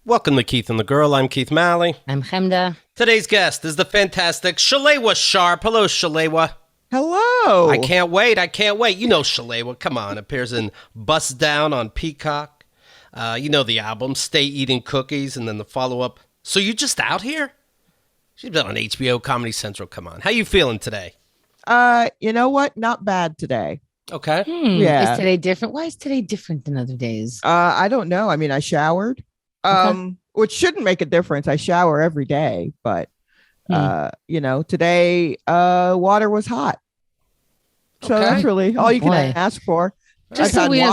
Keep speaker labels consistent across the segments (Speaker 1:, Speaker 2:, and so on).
Speaker 1: Welcome to Keith and the Girl. I'm Keith Malley.
Speaker 2: I'm Chemda.
Speaker 1: Today's guest is the fantastic Shalewa Sharpe. Hello, Shalewa.
Speaker 3: Hello.
Speaker 1: I can't wait. You know Shalewa. Come on. Appears in Bust Down on Peacock. You know the album, Stay Eating Cookies, and then the follow-up, So You Just Out Here? She's been on HBO, Comedy Central. Come on. How you feeling today?
Speaker 3: You know what? Not bad today.
Speaker 1: Okay.
Speaker 3: Yeah.
Speaker 2: Is today different? Why is today different than other days?
Speaker 3: I don't know. I mean, I showered, which shouldn't make a difference. I shower every day, but today water was hot. So that's really all you can ask for.
Speaker 2: Just so we know,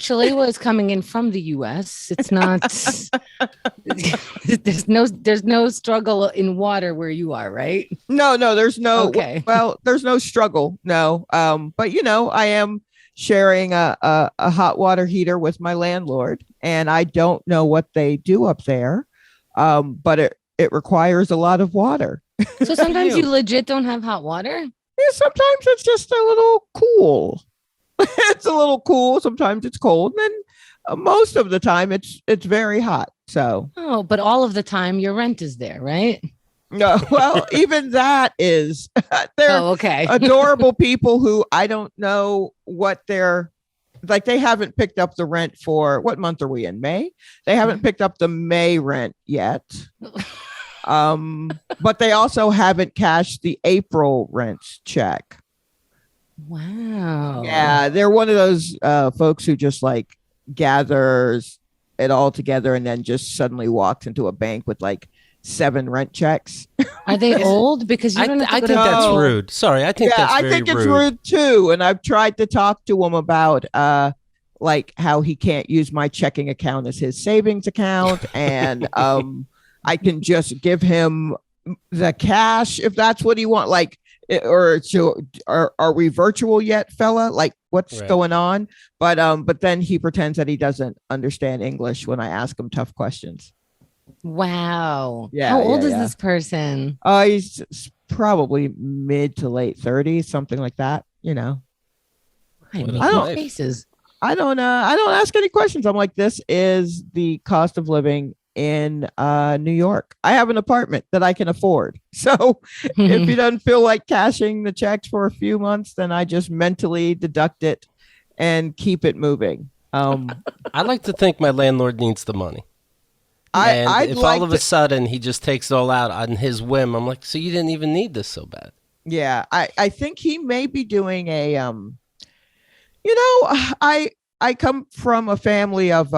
Speaker 2: Shalewa is coming in from the U.S. It's not. there's no struggle in water where you are, right?
Speaker 3: No, there's no.
Speaker 2: Okay.
Speaker 3: Well, there's no struggle. No. But I am sharing a hot water heater with my landlord, and I don't know what they do up there. But it requires a lot of water.
Speaker 2: So sometimes you legit don't have hot water.
Speaker 3: Yeah, sometimes it's just a little cool. It's a little cool. Sometimes it's cold. And then most of the time it's very hot. So.
Speaker 2: Oh, but all of the time your rent is there, right?
Speaker 3: No, well, even that is. They're
Speaker 2: okay.
Speaker 3: Adorable people who I don't know what they're like. They haven't picked up the rent for what month are we in? May? They haven't picked up the May rent yet. But they also haven't cashed the April rent check.
Speaker 2: Wow.
Speaker 3: Yeah, they're one of those folks who just like gathers it all together and then just suddenly walks into a bank with like 7 rent checks.
Speaker 2: Are they old? Because you don't
Speaker 1: I think that's rude. Sorry, I think that's very rude.
Speaker 3: I think it's rude too. And I've tried to talk to him about like how he can't use my checking account as his savings account, and I can just give him the cash if that's what he wants. Like. Are we virtual yet, fella? Like, what's going on? But then he pretends that he doesn't understand English when I ask him tough questions.
Speaker 2: Wow.
Speaker 3: Yeah.
Speaker 2: How old is this person?
Speaker 3: He's probably mid to late 30s, something like that.
Speaker 2: I don't
Speaker 3: ask any questions. I'm like, this is the cost of living in New York. I have an apartment that I can afford. So if he doesn't feel like cashing the checks for a few months, then I just mentally deduct it and keep it moving.
Speaker 1: I like to think my landlord needs the money. If all of a sudden he just takes it all out on his whim, I'm like, so you didn't even need this so bad.
Speaker 3: Yeah, I think he may be doing a I come from a family of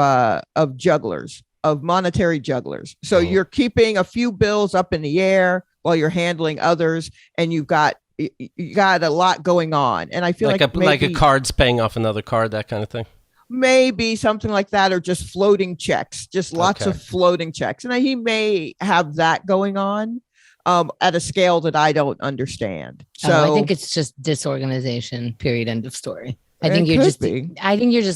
Speaker 3: jugglers. Of monetary jugglers. So you're keeping a few bills up in the air while you're handling others, and you got a lot going on. And I feel like
Speaker 1: a card's paying off another card, that kind of thing.
Speaker 3: Maybe something like that, or just floating checks, just lots of floating checks. And he may have that going on at a scale that I don't understand. So
Speaker 2: I think it's just disorganization, period, end of story. I think you're just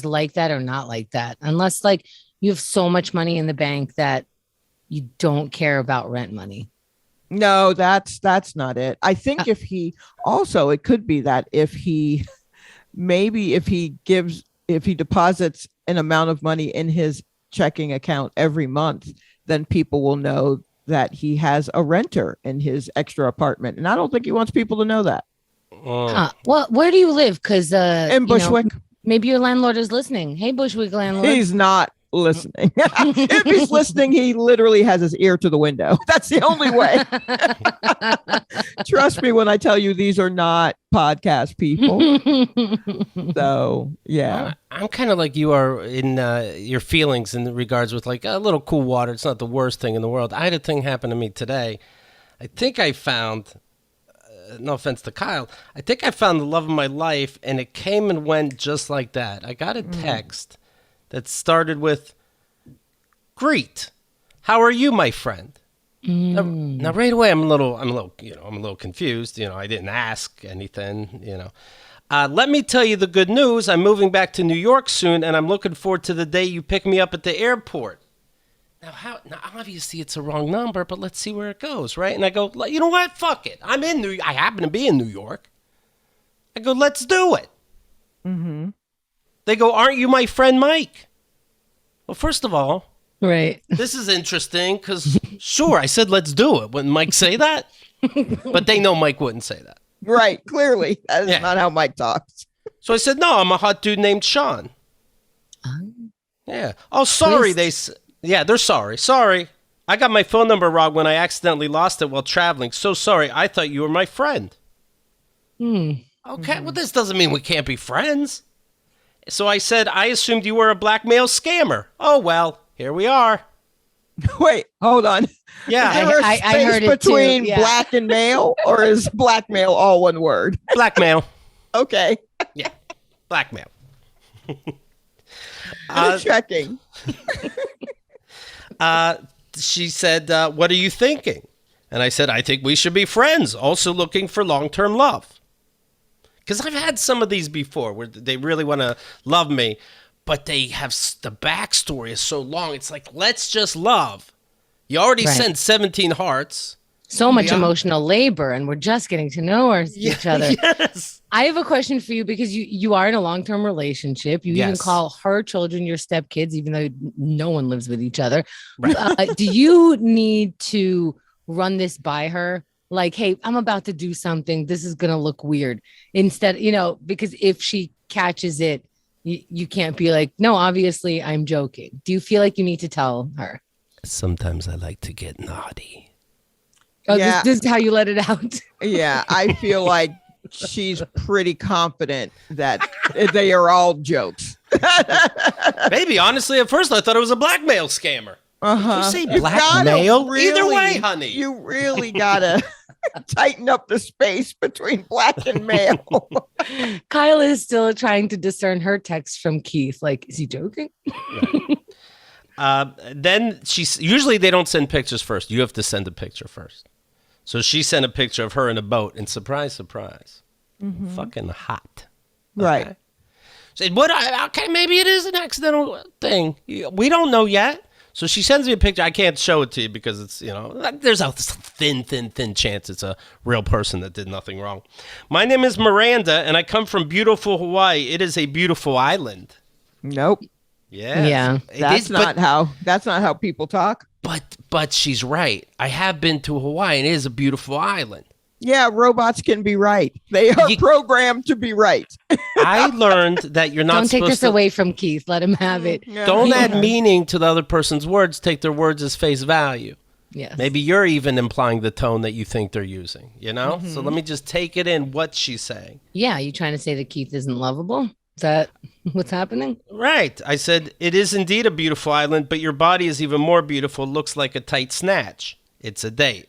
Speaker 2: like that or not like that. Unless like you have so much money in the bank that you don't care about rent money.
Speaker 3: No, that's not it. I think it could be that if he deposits an amount of money in his checking account every month, then people will know that he has a renter in his extra apartment. And I don't think he wants people to know that.
Speaker 2: Well, where do you live? Because
Speaker 3: in Bushwick.
Speaker 2: Maybe your landlord is listening. Hey, Bushwick landlord.
Speaker 3: He's not listening. If he's listening, he literally has his ear to the window. That's the only way. Trust me when I tell you these are not podcast people. So yeah,
Speaker 1: I'm kind of like you are in your feelings in regards with like a little cool water. It's not the worst thing in the world. I had a thing happen to me today. I think I found, no offense to Kyle, I think I found the love of my life, and it came and went just like that. I got a text that started with, "Greet, how are you, my friend?" Now right away, I'm a little confused. I didn't ask anything. Let me tell you the good news. I'm moving back to New York soon, and I'm looking forward to the day you pick me up at the airport. Now, obviously it's a wrong number, but let's see where it goes, right? And I go, you know what? Fuck it. I happen to be in New York. I go, let's do it.
Speaker 3: Mm-hmm.
Speaker 1: They go, aren't you my friend Mike? Well, first of all,
Speaker 2: Right.
Speaker 1: This is interesting because, sure, I said, let's do it. Wouldn't Mike say that? But they know Mike wouldn't say that.
Speaker 3: Right. Clearly. That is not how Mike talks.
Speaker 1: So I said, no, I'm a hot dude named Sean. Yeah. Oh, sorry. They're sorry. Sorry. I got my phone number wrong when I accidentally lost it while traveling. So sorry. I thought you were my friend. Okay. Well, this doesn't mean we can't be friends. So I said, I assumed you were a blackmail scammer. Oh, well, here we are.
Speaker 3: Wait, hold on.
Speaker 1: Yeah.
Speaker 3: Is there a space
Speaker 2: I heard it
Speaker 3: between
Speaker 2: too. Yeah.
Speaker 3: black and male, or is blackmail all one word?
Speaker 1: Blackmail.
Speaker 3: Okay.
Speaker 1: Yeah. Blackmail.
Speaker 3: Checking.
Speaker 1: She said, what are you thinking? And I said, I think we should be friends. Also looking for long-term love. Because I've had some of these before where they really want to love me, but they have the backstory is so long. It's like, let's just love. You already sent 17 hearts.
Speaker 2: So much emotional labor, and we're just getting to know each other.
Speaker 1: Yes.
Speaker 2: I have a question for you because you are in a long-term relationship. You even call her children your stepkids, even though no one lives with each other. Right. Do you need to run this by her? Like, hey, I'm about to do something. This is going to look weird. Instead, because if she catches it, you can't be like, no, obviously I'm joking. Do you feel like you need to tell her?
Speaker 1: Sometimes I like to get naughty.
Speaker 2: Oh, yeah. This is how you let it out.
Speaker 3: Yeah, I feel like she's pretty confident that they are all jokes.
Speaker 1: Maybe, honestly, at first I thought it was a blackmail scammer.
Speaker 3: Uh-huh.
Speaker 1: Did you say blackmail?
Speaker 3: Really,
Speaker 1: either way, honey.
Speaker 3: You really gotta tighten up the space between black and male.
Speaker 2: Kyle is still trying to discern her text from Keith. Like, is he joking?
Speaker 1: Then usually they don't send pictures first. You have to send a picture first. So she sent a picture of her in a boat, and surprise, surprise, fucking hot. Okay? Right. Said, okay, maybe it is an accidental thing. We don't know yet. So she sends me a picture. I can't show it to you because it's, there's a thin chance it's a real person that did nothing wrong. My name is Miranda, and I come from beautiful Hawaii. It is a beautiful island.
Speaker 3: Nope.
Speaker 1: Yeah.
Speaker 3: That's not how people talk.
Speaker 1: But she's right. I have been to Hawaii, and it is a beautiful island.
Speaker 3: Yeah, robots can be right. They are programmed to be right.
Speaker 1: I learned that you're not
Speaker 2: Don't
Speaker 1: supposed
Speaker 2: take this away from Keith. Let him have it.
Speaker 1: Don't add meaning to the other person's words. Take their words as face value.
Speaker 2: Yes.
Speaker 1: Maybe you're even implying the tone that you think they're using, So let me just take it in what she's saying.
Speaker 2: Yeah, you trying to say that Keith isn't lovable? Is that what's happening?
Speaker 1: Right. I said, it is indeed a beautiful island, but your body is even more beautiful. Looks like a tight snatch. It's a date.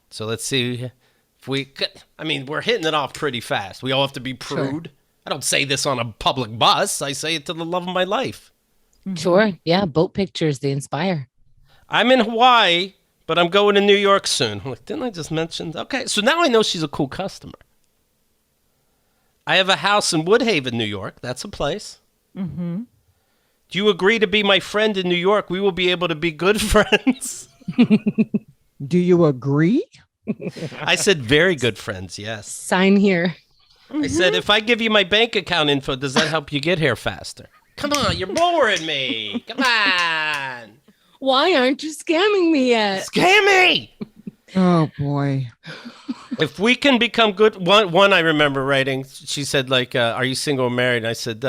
Speaker 1: So let's see if we're hitting it off pretty fast. We all have to be prude. Sure. I don't say this on a public bus. I say it to the love of my life.
Speaker 2: Sure. Yeah. Boat pictures, they inspire.
Speaker 1: I'm in Hawaii, but I'm going to New York soon. I'm like, didn't I just mention? Okay. So now I know she's a cool customer. I have a house in Woodhaven, New York. That's a place. Mm-hmm. Do you agree to be my friend in New York? We will be able to be good friends.
Speaker 3: Do you agree?
Speaker 1: I said very good friends, yes.
Speaker 2: Sign here.
Speaker 1: I said, if I give you my bank account info, does that help you get here faster? Come on, you're boring me. Come on.
Speaker 2: Why aren't you scamming me yet?
Speaker 1: Scam me!
Speaker 3: Oh, boy.
Speaker 1: If we can become good, one I remember writing, she said, like, are you single or married? And I said,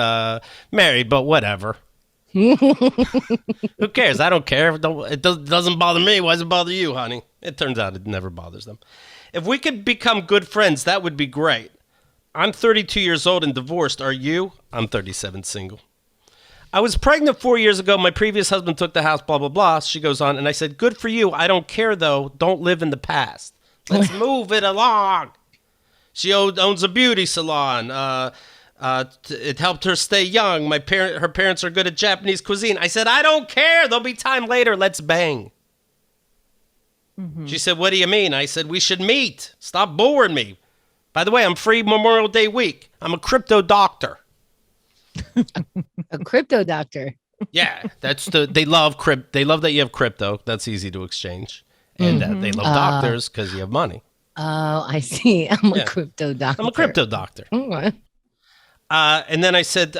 Speaker 1: married, but whatever. Who cares? I don't care. It doesn't bother me. Why does it bother you, honey? It turns out it never bothers them. If we could become good friends, that would be great. I'm 32 years old and divorced. Are you? I'm 37, single. I was pregnant 4 years ago. My previous husband took the house, blah, blah, blah. She goes on, and I said, good for you. I don't care, though. Don't live in the past. Let's move it along. She owns a beauty salon. It helped her stay young. Her parents are good at Japanese cuisine. I said, I don't care. There'll be time later. Let's bang. Mm-hmm. She said, what do you mean? I said, we should meet. Stop boring me. By the way, I'm free Memorial Day week. I'm a crypto doctor.
Speaker 2: A crypto doctor.
Speaker 1: Yeah, they love They love that you have crypto. That's easy to exchange. And they love doctors because you have money.
Speaker 2: Oh, I see. I'm a crypto doctor.
Speaker 1: I'm a crypto doctor.
Speaker 2: Okay.
Speaker 1: And then I said,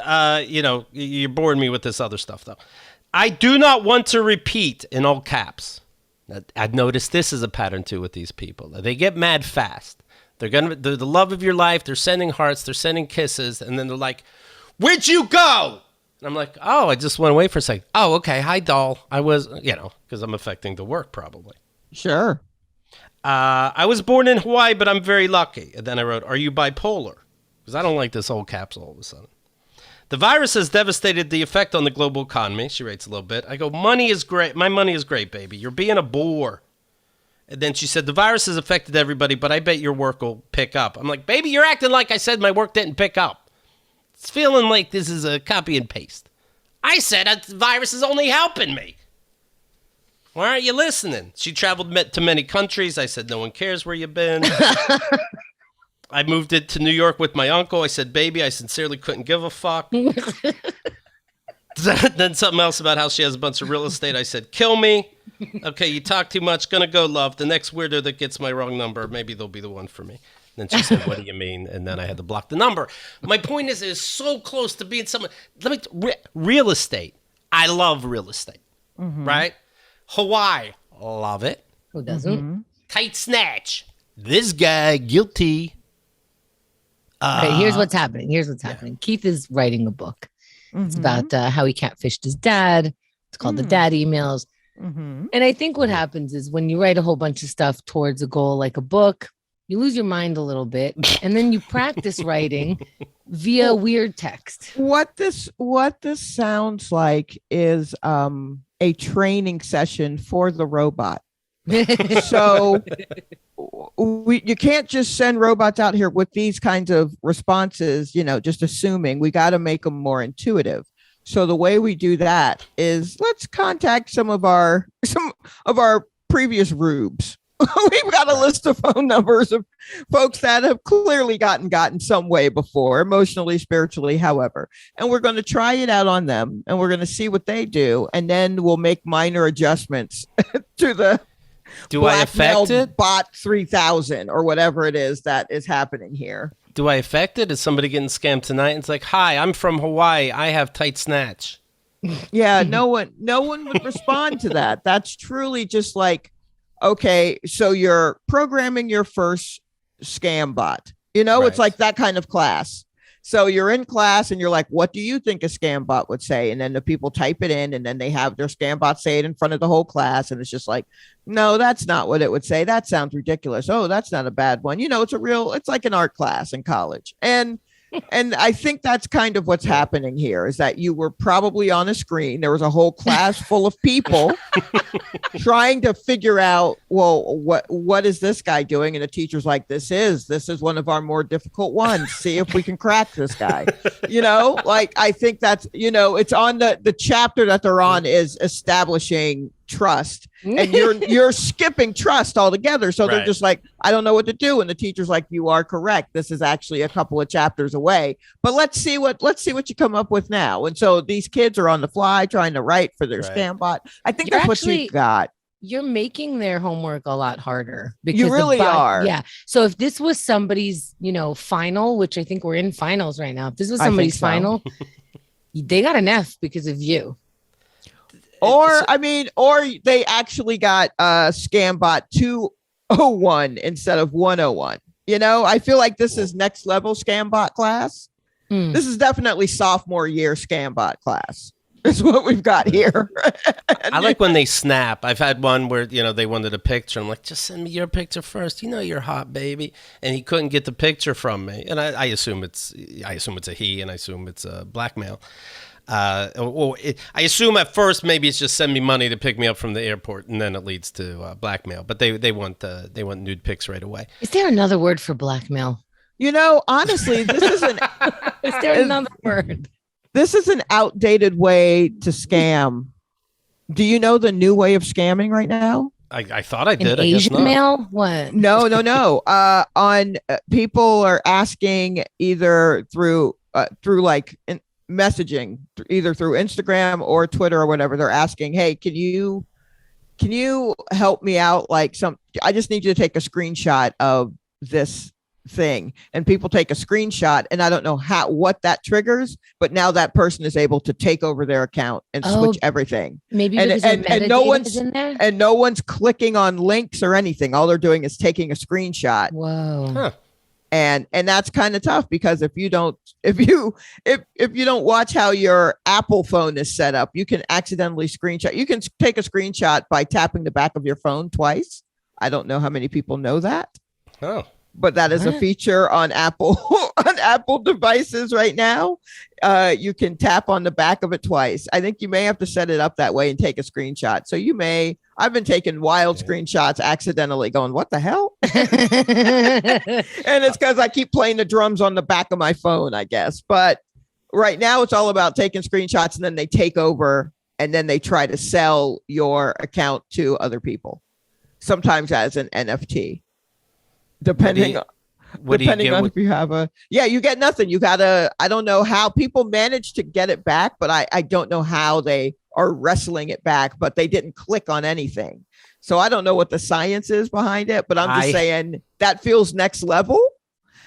Speaker 1: you're boring me with this other stuff, though. I do not want to repeat in all caps. I've noticed this is a pattern too with these people. They get mad fast. They're the love of your life. They're sending hearts. They're sending kisses. And then they're like, where'd you go? And I'm like, oh, I just went away for a second. Oh, okay. Hi, doll. I was, because I'm affecting the work probably.
Speaker 3: Sure.
Speaker 1: I was born in Hawaii, but I'm very lucky. And then I wrote, are you bipolar? Because I don't like this whole caps all of a sudden. The virus has devastated the effect on the global economy. She writes a little bit. I go, money is great. My money is great, baby. You're being a bore. And then she said, the virus has affected everybody, but I bet your work will pick up. I'm like, baby, you're acting like I said my work didn't pick up. It's feeling like this is a copy and paste. I said the virus is only helping me. Why aren't you listening? She traveled to many countries. I said, no one cares where you've been. I moved it to New York with my uncle. I said, baby, I sincerely couldn't give a fuck. Then something else about how she has a bunch of real estate. I said, kill me. Okay, you talk too much. Gonna go, love. The next weirdo that gets my wrong number, maybe they'll be the one for me. Then she said, what do you mean? And then I had to block the number. My point is, it's so close to being someone. Real estate. I love real estate. Right? Hawaii. Love it.
Speaker 2: Who doesn't?
Speaker 1: Tight snatch. This guy, guilty.
Speaker 2: Okay, here's what's happening. Keith is writing a book. It's about how he catfished his dad. It's called The Dad Emails. And I think what happens is when you write a whole bunch of stuff towards a goal like a book, you lose your mind a little bit, and then you practice writing via weird text.
Speaker 3: What this sounds like is a training session for the robot. So you can't just send robots out here with these kinds of responses, just assuming. We got to make them more intuitive. So the way we do that is let's contact some of our previous rubes. We've got a list of phone numbers of folks that have clearly gotten some way before, emotionally, spiritually, however. And we're going to try it out on them, and we're going to see what they do. And then we'll make minor adjustments to the
Speaker 1: Do I affect it?
Speaker 3: Bot 3000 or whatever it is that is happening here.
Speaker 1: Do I affect it? Is somebody getting scammed tonight? And it's like, hi, I'm from Hawaii. I have tight snatch.
Speaker 3: Yeah, no one would respond to that. That's truly just like, okay, so you're programming your first scam bot. Right. It's like that kind of class. So you're in class and you're like, what do you think a scam bot would say? And then the people type it in, and then they have their scam bot say it in front of the whole class. And it's just like, no, that's not what it would say. That sounds ridiculous. Oh, that's not a bad one. It's like an art class in college. And I think that's kind of what's happening here is that you were probably on a screen. There was a whole class full of people trying to figure out, well, what is this guy doing? And the teacher's like, this is one of our more difficult ones. See if we can crack this guy. I think that's, it's on the chapter that they're on is establishing trust, and you're skipping trust altogether. So they're just like, I don't know what to do. And the teacher's like, you are correct. This is actually a couple of chapters away, but let's see what you come up with now. And so these kids are on the fly trying to write for their Scambot. I think that's what you got.
Speaker 2: You're making their homework a lot harder because
Speaker 3: you really are.
Speaker 2: Yeah. So if this was somebody's, final, which I think we're in finals right now. If this was somebody's final, they got an F because of you.
Speaker 3: Or they actually got Scambot 201 instead of 101. I feel like this is next level Scambot class. This is definitely sophomore year Scambot class. Is what we've got here.
Speaker 1: I like when they snap. I've had one where, they wanted a picture. I'm like, just send me your picture first. You're hot, baby. And he couldn't get the picture from me. And I assume it's a he, and I assume it's a blackmail. I assume at first maybe it's just send me money to pick me up from the airport, and then it leads to blackmail. But they want nude pics right away.
Speaker 2: Is there another word for blackmail?
Speaker 3: Honestly, this isn't.
Speaker 2: Is there another word?
Speaker 3: This is an outdated way to scam. Do you know the new way of scamming right now?
Speaker 1: I thought I did.
Speaker 2: Asian mail? What?
Speaker 3: No. People are asking either through messaging, either through Instagram or Twitter or whatever. They're asking, hey, can you help me out? I just need you to take a screenshot of this thing, and people take a screenshot, and I don't know what that triggers, but now that person is able to take over their account and switch everything.
Speaker 2: Maybe because and
Speaker 3: no one's in there, and no one's clicking on links or anything. All they're doing is taking a screenshot.
Speaker 2: Whoa.
Speaker 1: Huh.
Speaker 3: And that's kind of tough, because if you don't watch how your Apple phone is set up, you can accidentally screenshot. You can take a screenshot by tapping the back of your phone twice. I don't know how many people know that.
Speaker 1: Oh.
Speaker 3: But that is a feature on Apple devices right now. You can tap on the back of it twice. I think you may have to set it up that way and take a screenshot. So I've been taking wild screenshots accidentally going, what the hell? And it's because I keep playing the drums on the back of my phone, I guess. But right now it's all about taking screenshots, and then they take over, and then they try to sell your account to other people, sometimes as an NFT. Depending on if you have you get nothing. You gotta, I don't know how people manage to get it back, but I don't know how they are wrestling it back, but they didn't click on anything. So I don't know what the science is behind it, but I'm just saying that feels next level.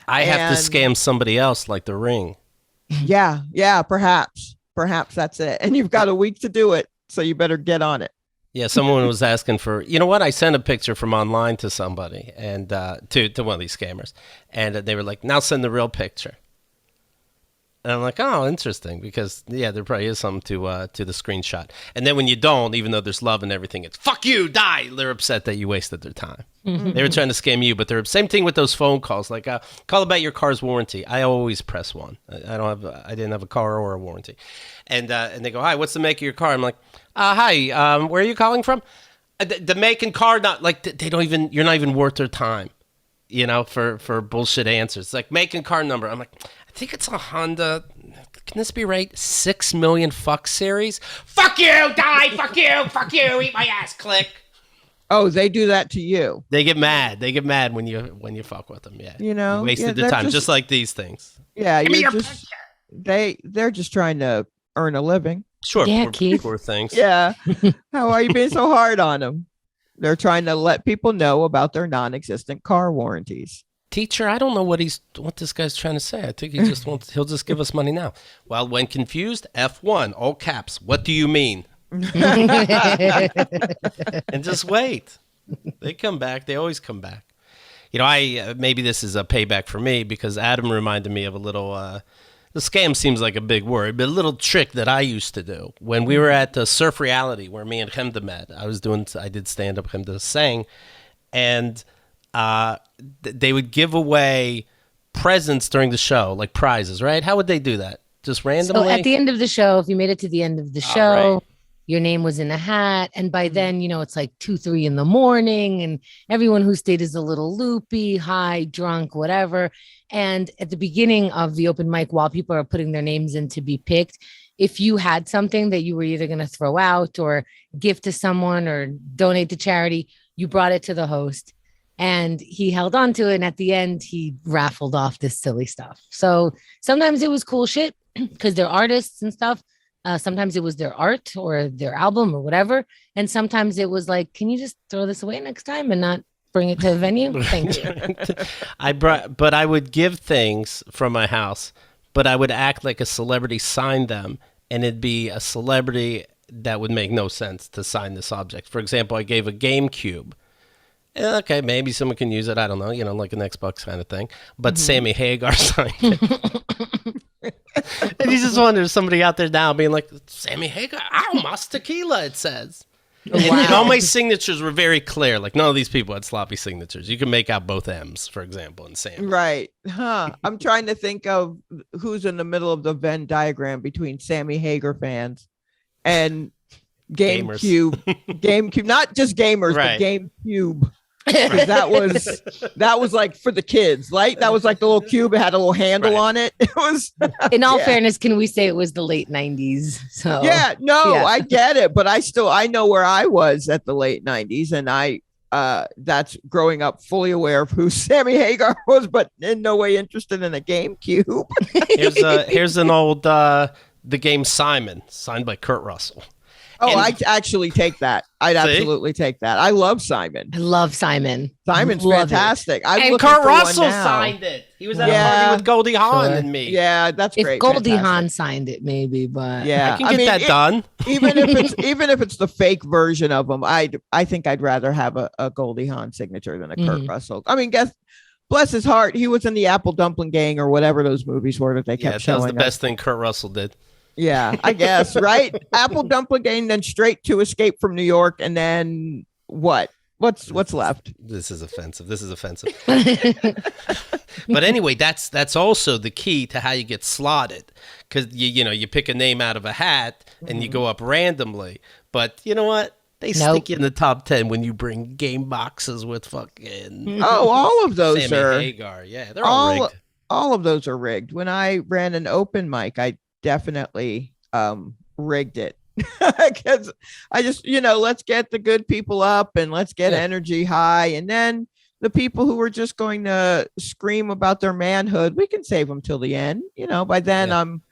Speaker 1: I have to scam somebody else like the Ring.
Speaker 3: Yeah, perhaps that's it. And you've got a week to do it, so you better get on it.
Speaker 1: Yeah, someone was asking for, you know what? I sent a picture from online to somebody, and to one of these scammers, and they were like, now send the real picture. And I'm like, oh, interesting, because, yeah, there probably is something to the screenshot. And then when you don't, even though there's love and everything, it's, fuck you, die! They're upset that you wasted their time. Mm-hmm. They were trying to scam you, but they're same thing with those phone calls, like, call about your car's warranty. I always press one. I didn't have a car or a warranty. And they go, hi, what's the make of your car? I'm like, hi, where are you calling from? The make and car, not like they don't even, you're not even worth their time, you know, for bullshit answers. It's like make and car number. I'm like, I think it's a Honda. Can this be right? 6 million fuck series. Fuck you, die. Fuck you, eat my ass. Click.
Speaker 3: Oh, they do that to you.
Speaker 1: They get mad. They get mad when you fuck with them. Yeah,
Speaker 3: you know,
Speaker 1: you wasted their time, just like these things.
Speaker 3: Yeah, they're just trying to earn a living.
Speaker 1: Sure,
Speaker 2: yeah,
Speaker 1: poor things.
Speaker 3: Yeah. How are you being so hard on them? They're trying to let people know about their non-existent car warranties.
Speaker 1: Teacher, I don't know what this guy's trying to say. I think he'll just give us money now. Well, when confused, F1, all caps. What do you mean? And just wait. They come back. They always come back. You know, maybe this is a payback for me, because Adam reminded me of a little, the scam seems like a big word, but a little trick that I used to do when we were at SurfReality, where me and Chemda met. I did stand-up, Chemda sang, and they would give away presents during the show, like prizes, right? How would they do that? Just randomly?
Speaker 2: So at the end of the show, if you made it to the end of the show, right, your name was in a hat. And by then, you know, it's like 2, 3 in the morning, and everyone who stayed is a little loopy, high, drunk, whatever. And at the beginning of the open mic, while people are putting their names in to be picked, if you had something that you were either going to throw out or gift to someone or donate to charity, you brought it to the host. And he held on to it. And at the end, he raffled off this silly stuff. So sometimes it was cool shit because they're artists and stuff. Sometimes it was their art or their album or whatever. And sometimes it was like, can you just throw this away next time and not bring it to the venue? Thank you.
Speaker 1: But I would give things from my house, but I would act like a celebrity signed them. And it'd be a celebrity that would make no sense to sign this object. For example, I gave a GameCube. Okay, maybe someone can use it. I don't know, you know, like an Xbox kind of thing. But Sammy Hagar signed it. And you just wonder, somebody out there now being like, Sammy Hagar, Almas Tequila, it says. Wow. And all my signatures were very clear. Like, none of these people had sloppy signatures. You can make out both M's, for example, in Sammy.
Speaker 3: Right. Huh. I'm trying to think of who's in the middle of the Venn diagram between Sammy Hagar fans and GameCube. GameCube, not just gamers, right, but GameCube. That was like for the kids, right? That was like the little cube. It had a little handle on it. It was.
Speaker 2: In all fairness, can we say it was the late 90s? So
Speaker 3: I get it, but I know where I was at the late 90s, and that's growing up fully aware of who Sammy Hagar was, but in no way interested in a GameCube.
Speaker 1: Here's an old the game Simon, signed by Kurt Russell.
Speaker 3: Oh, I'd actually take that. I'd absolutely take that. I love Simon.
Speaker 2: I love Simon.
Speaker 3: Simon's fantastic.
Speaker 1: And Kurt Russell signed it. He was at a party with Goldie Hawn and me.
Speaker 3: Yeah, that's great.
Speaker 2: If Goldie Hawn signed it, maybe, but
Speaker 1: I can get that done.
Speaker 3: even if it's the fake version of him, I think I'd rather have a Goldie Hawn signature than a Kurt Russell. I mean, bless his heart, he was in the Apple Dumpling Gang or whatever those movies were that they kept showing.
Speaker 1: That was the best thing Kurt Russell did.
Speaker 3: Yeah, I guess, right? Apple Dumpling Gang, then straight to Escape from New York, and then what? What's left?
Speaker 1: This is offensive. But anyway, that's also the key to how you get slotted, because you pick a name out of a hat and you go up randomly. But you know what? They stick you in the top 10 when you bring game boxes with fucking
Speaker 3: all of those
Speaker 1: Sammy
Speaker 3: are
Speaker 1: Hagar. Yeah, they're all rigged.
Speaker 3: All of those are rigged. When I ran an open mic, I definitely rigged it because I just let's get the good people up and let's get energy high, and then the people who were just going to scream about their manhood, we can save them till the end. By then I'm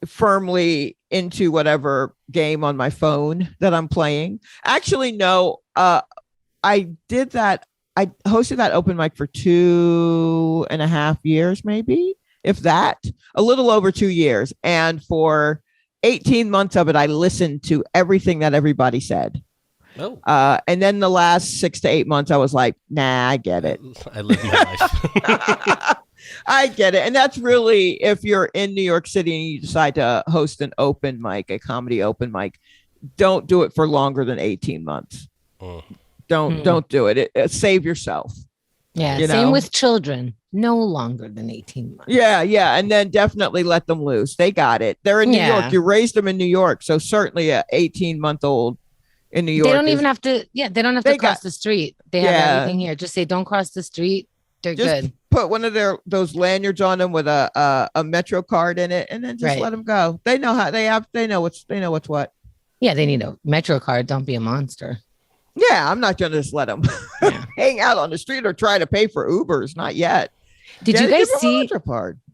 Speaker 3: firmly into whatever game on my phone that I'm playing. Actually, no, I did that. I hosted that open mic for 2.5 years, maybe, if that, a little over 2 years. And for 18 months of it, I listened to everything that everybody said.
Speaker 1: Oh.
Speaker 3: And then the last 6 to 8 months, I was like, nah, I get it.
Speaker 1: I live my life.
Speaker 3: I get it. And that's really, if you're in New York City and you decide to host an open mic, a comedy open mic, don't do it for longer than 18 months. Don't do it. Save yourself.
Speaker 2: Yeah. Same with children. No longer than 18 months.
Speaker 3: Yeah. And then definitely let them loose. They got it. They're in New York. You raised them in New York. So certainly a 18-month-old in New York.
Speaker 2: They don't even have to. Yeah. They don't have to cross the street. They have everything here. Just say, don't cross the street. They're good.
Speaker 3: Put one of those lanyards on them with a Metro card in it, and then just let them go. They know how they know what's what.
Speaker 2: Yeah. They need a Metro card. Don't be a monster.
Speaker 3: Yeah. I'm not going to just let them hang out on the street or try to pay for Ubers. Not yet.
Speaker 2: Did you guys see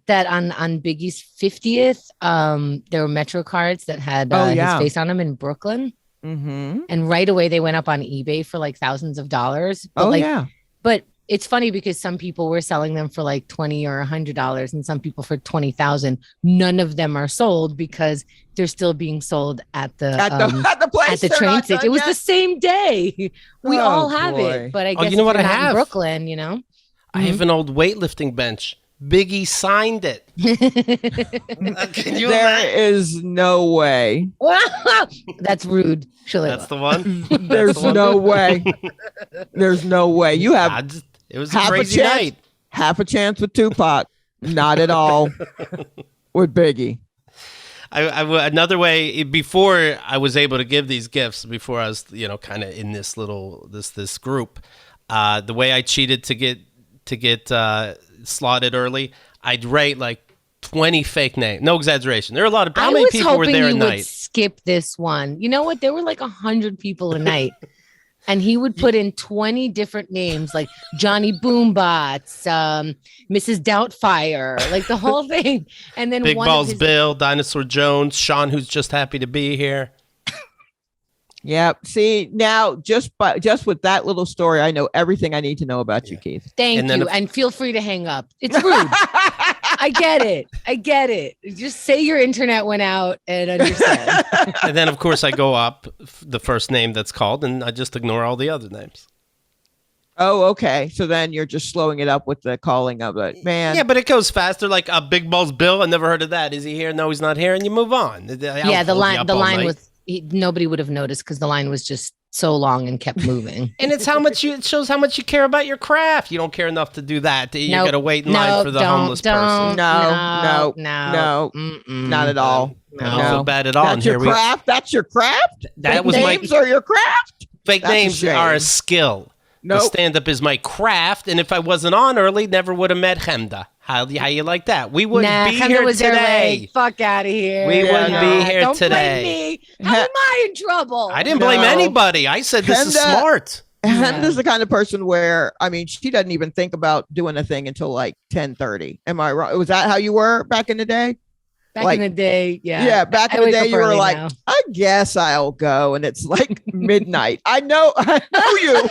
Speaker 2: that on Biggie's 50th? There were Metro cards that had his face on them in Brooklyn.
Speaker 3: Mm-hmm.
Speaker 2: And right away they went up on eBay for like thousands of dollars. But But it's funny because some people were selling them for like $20 or $100 and some people for $20,000. None of them are sold because they're still being sold at the train station. It was the same day. We all have it. But I guess
Speaker 1: what I have?
Speaker 2: In Brooklyn,
Speaker 1: I have an old weightlifting bench. Biggie signed it. Can you
Speaker 3: There is no way.
Speaker 2: That's rude. Shalewa.
Speaker 1: That's the one.
Speaker 3: There's no way. There's no way. You have.
Speaker 1: It was a crazy night.
Speaker 3: Half a chance with Tupac. Not at all with Biggie.
Speaker 1: Another way, before I was able to give these gifts, before I was kind of in this group, the way I cheated to get slotted early, I'd write like 20 fake names. No exaggeration. There are a lot of how many people were there at night?
Speaker 2: Would skip this one. You know what? There were like 100 people a night. And he would put in 20 different names like Johnny Boombots, Mrs. Doubtfire, like the whole thing. And then
Speaker 1: Big Balls Bill, Dinosaur Jones, Sean, who's just happy to be here.
Speaker 3: Yeah. See, now just with that little story, I know everything I need to know about you, Keith.
Speaker 2: Thank you. And feel free to hang up. It's rude. I get it. Just say your internet went out and understand.
Speaker 1: And then, of course, I go up the first name that's called and I just ignore all the other names.
Speaker 3: Oh, okay. So then you're just slowing it up with the calling of it, man.
Speaker 1: Yeah, but it goes faster. Like Big Balls Bill. I never heard of that. Is he here? No, he's not here. And you move on.
Speaker 2: Yeah, the line was. Nobody would have noticed because the line was just so long and kept moving.
Speaker 1: And it's it shows how much you care about your craft. You don't care enough to do that. You got to wait in line for the homeless person.
Speaker 3: No, not at all.
Speaker 1: I don't feel bad at all.
Speaker 3: That's your craft. That's your craft.
Speaker 1: That was
Speaker 3: names are your craft.
Speaker 1: Fake names are a skill. No, stand up is my craft, and if I wasn't on early, never would have met Chemda. How you like that? We wouldn't be here today.
Speaker 2: Fuck out of here.
Speaker 1: We wouldn't be here
Speaker 2: Don't
Speaker 1: today.
Speaker 2: Blame me. How am I in trouble?
Speaker 1: I didn't blame anybody. I said this is smart.
Speaker 3: Chemda's the kind of person where, I mean, she doesn't even think about doing a thing until like 10:30. Am I wrong? Was that how you were back in the day?
Speaker 2: Back in the day, yeah.
Speaker 3: Yeah, back in the day, you were like,
Speaker 2: now.
Speaker 3: I guess I'll go. And it's like midnight. I know you.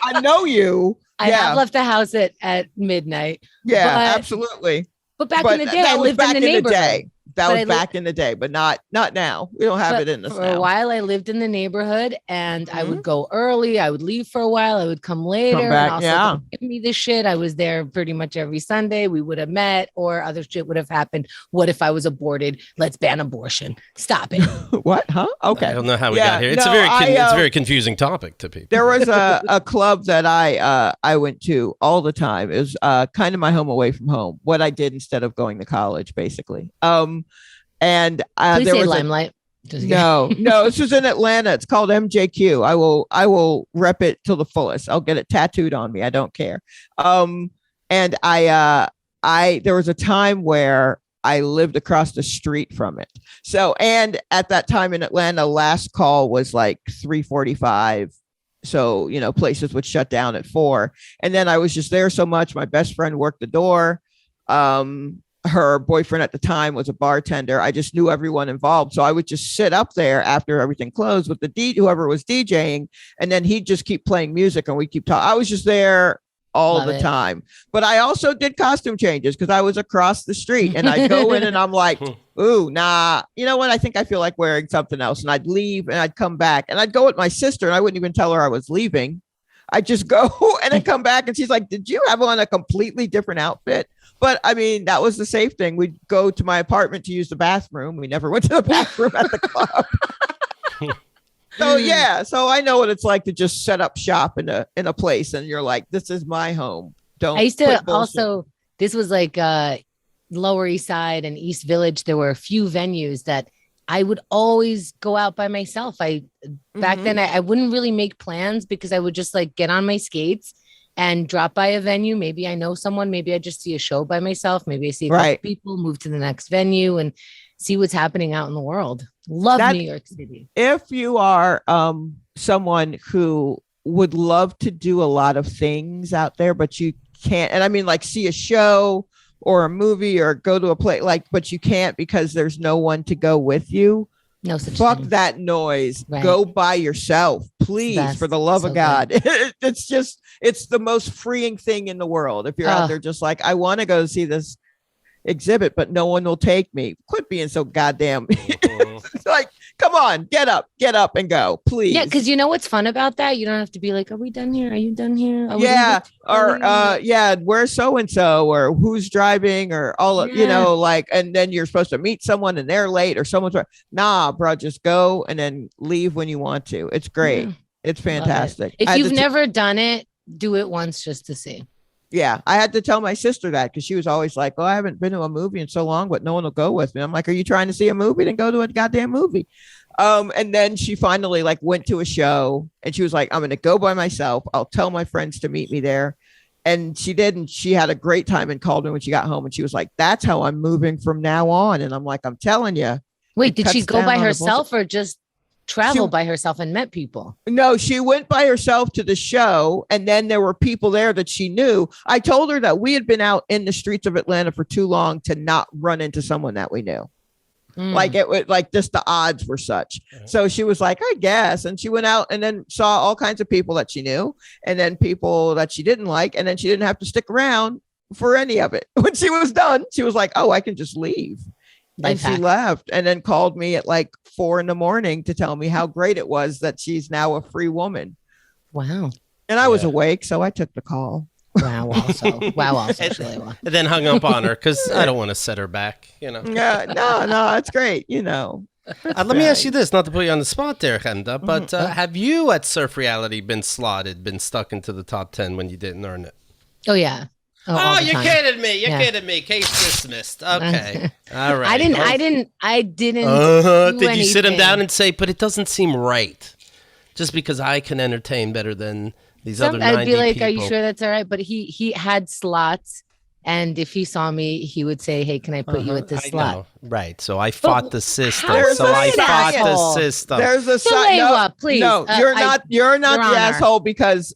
Speaker 3: I know you.
Speaker 2: I have left the house at midnight.
Speaker 3: Yeah, absolutely.
Speaker 2: But back in the day, I lived in the neighborhood.
Speaker 3: That was back in the day, but not now. We don't have it in us now.
Speaker 2: For a while, I lived in the neighborhood, and I would go early. I would leave for a while. I would come later.
Speaker 3: Come back,
Speaker 2: and also give me the shit. I was there pretty much every Sunday. We would have met, or other shit would have happened. What if I was aborted? Let's ban abortion. Stop it.
Speaker 3: What? Huh? Okay.
Speaker 1: I don't know how we got here. It's it's a very confusing topic to people.
Speaker 3: There was a club that I went to all the time. It was kind of my home away from home. What I did instead of going to college, basically. And
Speaker 2: Please
Speaker 3: there
Speaker 2: say
Speaker 3: was
Speaker 2: Limelight.
Speaker 3: No, this was in Atlanta. It's called MJQ. I will rep it to the fullest. I'll get it tattooed on me. I don't care. And there was a time where I lived across the street from it. So, and at that time in Atlanta, last call was like 3:45. So, places would shut down at 4. And then I was just there so much. My best friend worked the door. Her boyfriend at the time was a bartender. I just knew everyone involved. So I would just sit up there after everything closed with whoever was DJing. And then he'd just keep playing music and we keep talking. I was just there all the time. But I also did costume changes because I was across the street and I'd go in and I'm like, ooh, nah, you know what? I think I feel like wearing something else. And I'd leave and I'd come back and I'd go with my sister and I wouldn't even tell her I was leaving. I'd just go and then come back and she's like, did you have on a completely different outfit? But I mean, that was the safe thing. We'd go to my apartment to use the bathroom. We never went to the bathroom at the club. So I know what it's like to just set up shop in a place and you're like, this is my home. Don't.
Speaker 2: I used to also, this was like Lower East Side and East Village. There were a few venues that I would always go out by myself. Back then I wouldn't really make plans because I would just like get on my skates and drop by a venue. Maybe I know someone. Maybe I just see a show by myself. Maybe I see a couple people, move to the next venue and see what's happening out in the world. Love New York City.
Speaker 3: If you are someone who would love to do a lot of things out there, but you can't, and I mean like see a show or a movie or go to a play, but you can't because there's no one to go with you.
Speaker 2: No such
Speaker 3: Fuck
Speaker 2: thing.
Speaker 3: that noise. Right. Go by yourself, please, for the love of God. It's the most freeing thing in the world. If you're out there just like, I want to go see this exhibit, but no one will take me. Quit being so goddamn. It's like, come on, get up and go, please.
Speaker 2: Yeah, because you know what's fun about that? You don't have to be like, are we done here? Are you done here?
Speaker 3: Where's so-and-so or who's driving or all of, and then you're supposed to meet someone and they're late or someone's nah, bro, just go and then leave when you want to. It's great. Yeah. It's fantastic.
Speaker 2: If you've never done it, do it once just to see.
Speaker 3: Yeah, I had to tell my sister that because she was always like, oh, I haven't been to a movie in so long, but no one will go with me. I'm like, are you trying to see a movie? Then go to a goddamn movie. And then she finally went to a show and she was like, I'm going to go by myself. I'll tell my friends to meet me there. And she did. And she had a great time and called me when she got home. And she was like, that's how I'm moving from now on. And I'm like, I'm telling you.
Speaker 2: Wait, did she go by herself or just travel by herself and met people?
Speaker 3: No, she went by herself to the show and then there were people there that she knew. I told her that we had been out in the streets of Atlanta for too long to not run into someone that we knew. Just the odds were such. So she was like, I guess. And she went out and then saw all kinds of people that she knew and then people that she didn't like. And then she didn't have to stick around for any of it. When she was done, she was like, oh, I can just leave. And she left and then called me at 4 a.m. to tell me how great it was that she's now a free woman.
Speaker 2: Wow.
Speaker 3: And I was awake, so I took the call.
Speaker 2: Wow. Also, Shalewa.
Speaker 1: And then hung up on her because I don't want to set her back,
Speaker 3: Yeah, no, it's great,
Speaker 1: Let me ask you this, not to put you on the spot there, Chemda, but have you at SurfReality been stuck into the top 10 when you didn't earn it?
Speaker 2: Oh, yeah.
Speaker 1: Oh, you're kidding me. You're kidding me. Case dismissed. Okay. All right.
Speaker 2: I didn't.
Speaker 1: Did you sit him down and say, but it doesn't seem right just because I can entertain better than these other 90
Speaker 2: I'd be like,
Speaker 1: people.
Speaker 2: Are you sure that's all right? But he had slots. And if he saw me, he would say, hey, can I put you at this slot?
Speaker 1: Know. Right. So I fought the system.
Speaker 2: There's
Speaker 3: a
Speaker 2: side. No, please.
Speaker 3: No, you're not the asshole because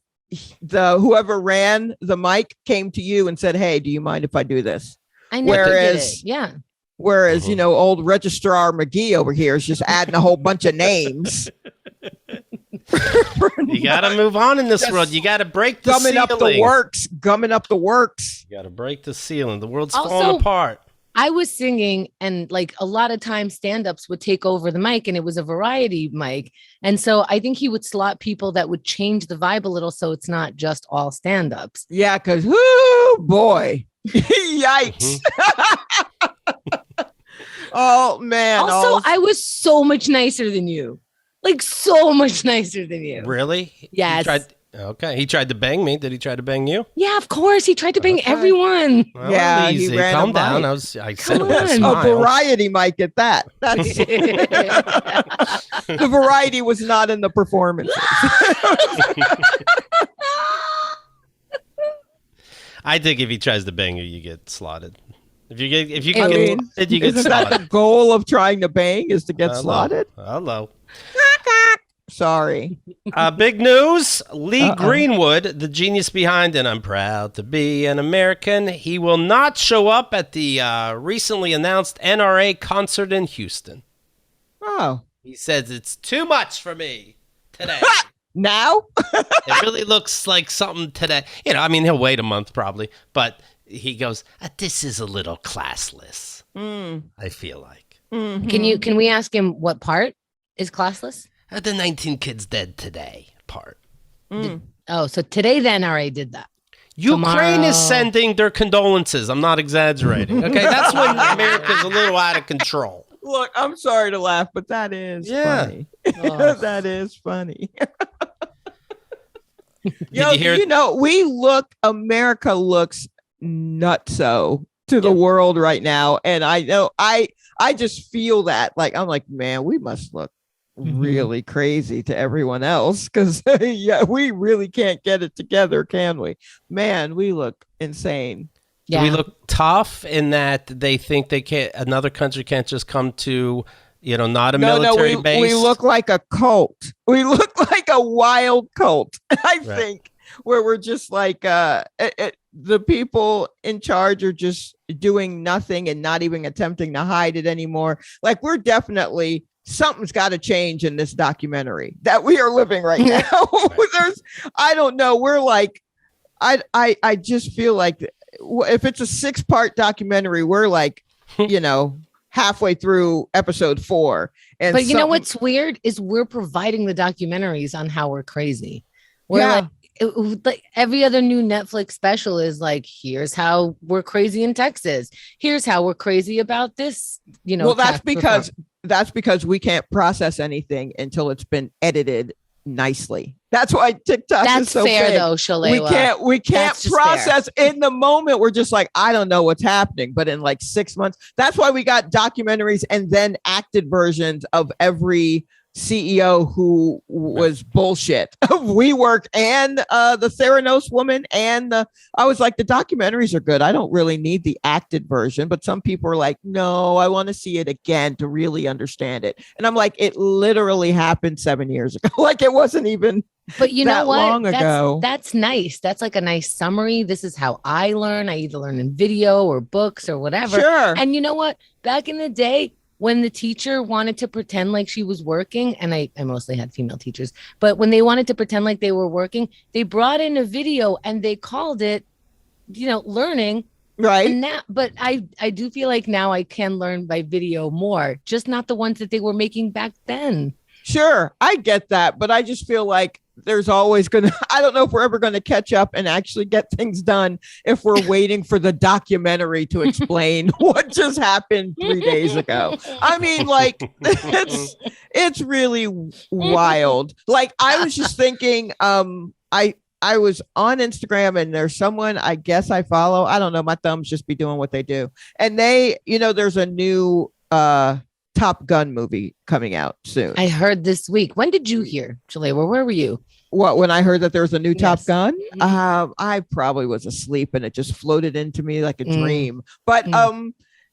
Speaker 3: whoever ran the mic came to you and said, hey, do you mind if I do this?
Speaker 2: I never did it. Yeah.
Speaker 3: Whereas, old Registrar McGee over here is just adding a whole bunch of names.
Speaker 1: You got to move on in this world. You got to break the ceiling.
Speaker 3: Gumming up the works.
Speaker 1: You got to break the ceiling. The world's falling apart.
Speaker 2: I was singing, and like a lot of times stand-ups would take over the mic, and it was a variety mic. And so I think he would slot people that would change the vibe a little, so it's not just all stand-ups.
Speaker 3: Yeah, because whoo boy. Yikes. Oh man.
Speaker 2: Also, I was so much nicer than you. Like so much nicer than you.
Speaker 1: Really?
Speaker 2: Yes.
Speaker 1: He tried to bang me. Did he try to bang you?
Speaker 2: Yeah, of course. He tried to bang everyone.
Speaker 1: Well,
Speaker 3: yeah,
Speaker 1: easy.
Speaker 3: he ran
Speaker 1: Calm down.
Speaker 3: mic.
Speaker 1: I said it with a smile.
Speaker 3: A variety mic at that. That's the variety was not in the performance.
Speaker 1: I think if he tries to bang you, you get slotted. If you get slotted, you get
Speaker 3: isn't
Speaker 1: slotted.
Speaker 3: that the goal of trying to bang is to get slotted?
Speaker 1: Hello.
Speaker 3: Sorry.
Speaker 1: Big news. Lee Greenwood, the genius behind And I'm Proud to Be an American, he will not show up at the recently announced NRA concert in Houston.
Speaker 3: Oh.
Speaker 1: He says it's too much for me today.
Speaker 3: Now?
Speaker 1: It really looks like something today. He'll wait a month probably, but he goes, this is a little classless. I feel like.
Speaker 2: Mm-hmm. Can we ask him what part is classless?
Speaker 1: The 19 kids dead today part.
Speaker 2: So today the NRA did that.
Speaker 1: Ukraine is sending their condolences. I'm not exaggerating. Okay, that's when America's a little out of control.
Speaker 3: Look, I'm sorry to laugh, but that is funny. That is funny. America looks nutso to the world right now. And I know I just feel that I'm like, man, we must look really crazy to everyone else because we really can't get it together, can we? Man, we look insane.
Speaker 1: Yeah. We look tough in that they think another country can't just come to, not a military base.
Speaker 3: We look like a cult. We look like a wild cult, I think, where we're just like the people in charge are just doing nothing and not even attempting to hide it anymore. Like something's got to change in this documentary that we are living right now. I don't know. We're like, I just feel like if it's a 6-part documentary, we're like, halfway through episode 4.
Speaker 2: But you know what's weird is we're providing the documentaries on how we're crazy. We're like every other new Netflix special is like, here's how we're crazy in Texas. Here's how we're crazy about this.
Speaker 3: Well, that's because we can't process anything until it's been edited nicely. That's why TikTok is so
Speaker 2: fair,
Speaker 3: big.
Speaker 2: Though, Shalewa.
Speaker 3: We can't process in the moment. We're just like, I don't know what's happening. But in like 6 months, that's why we got documentaries and then acted versions of every CEO who was bullshit of WeWork and the Theranos woman. And I was like, the documentaries are good. I don't really need the acted version. But some people are like, no, I want to see it again to really understand it. And I'm like, it literally happened 7 years ago. Like it wasn't even
Speaker 2: but you know what?
Speaker 3: Long ago.
Speaker 2: That's nice. That's like a nice summary. This is how I learn. I either learn in video or books or whatever.
Speaker 3: Sure.
Speaker 2: And you know what? Back in the day, when the teacher wanted to pretend like she was working, and I mostly had female teachers, but when they wanted to pretend like they were working, they brought in a video and they called it, learning.
Speaker 3: Right.
Speaker 2: And now, but I do feel like now I can learn by video more, just not the ones that they were making back then.
Speaker 3: Sure. I get that. But I just feel like there's always I don't know if we're ever going to catch up and actually get things done if we're waiting for the documentary to explain what just happened 3 days ago. I mean, like, it's really wild. Like, I was just thinking, I was on Instagram and there's someone I guess I follow. I don't know. My thumbs just be doing what they do. And there's a new Top Gun movie coming out soon.
Speaker 2: I heard this week. When did you hear, Shalewa? Where were you?
Speaker 3: What, when I heard that there was a new Top Gun? I probably was asleep and it just floated into me like a dream. But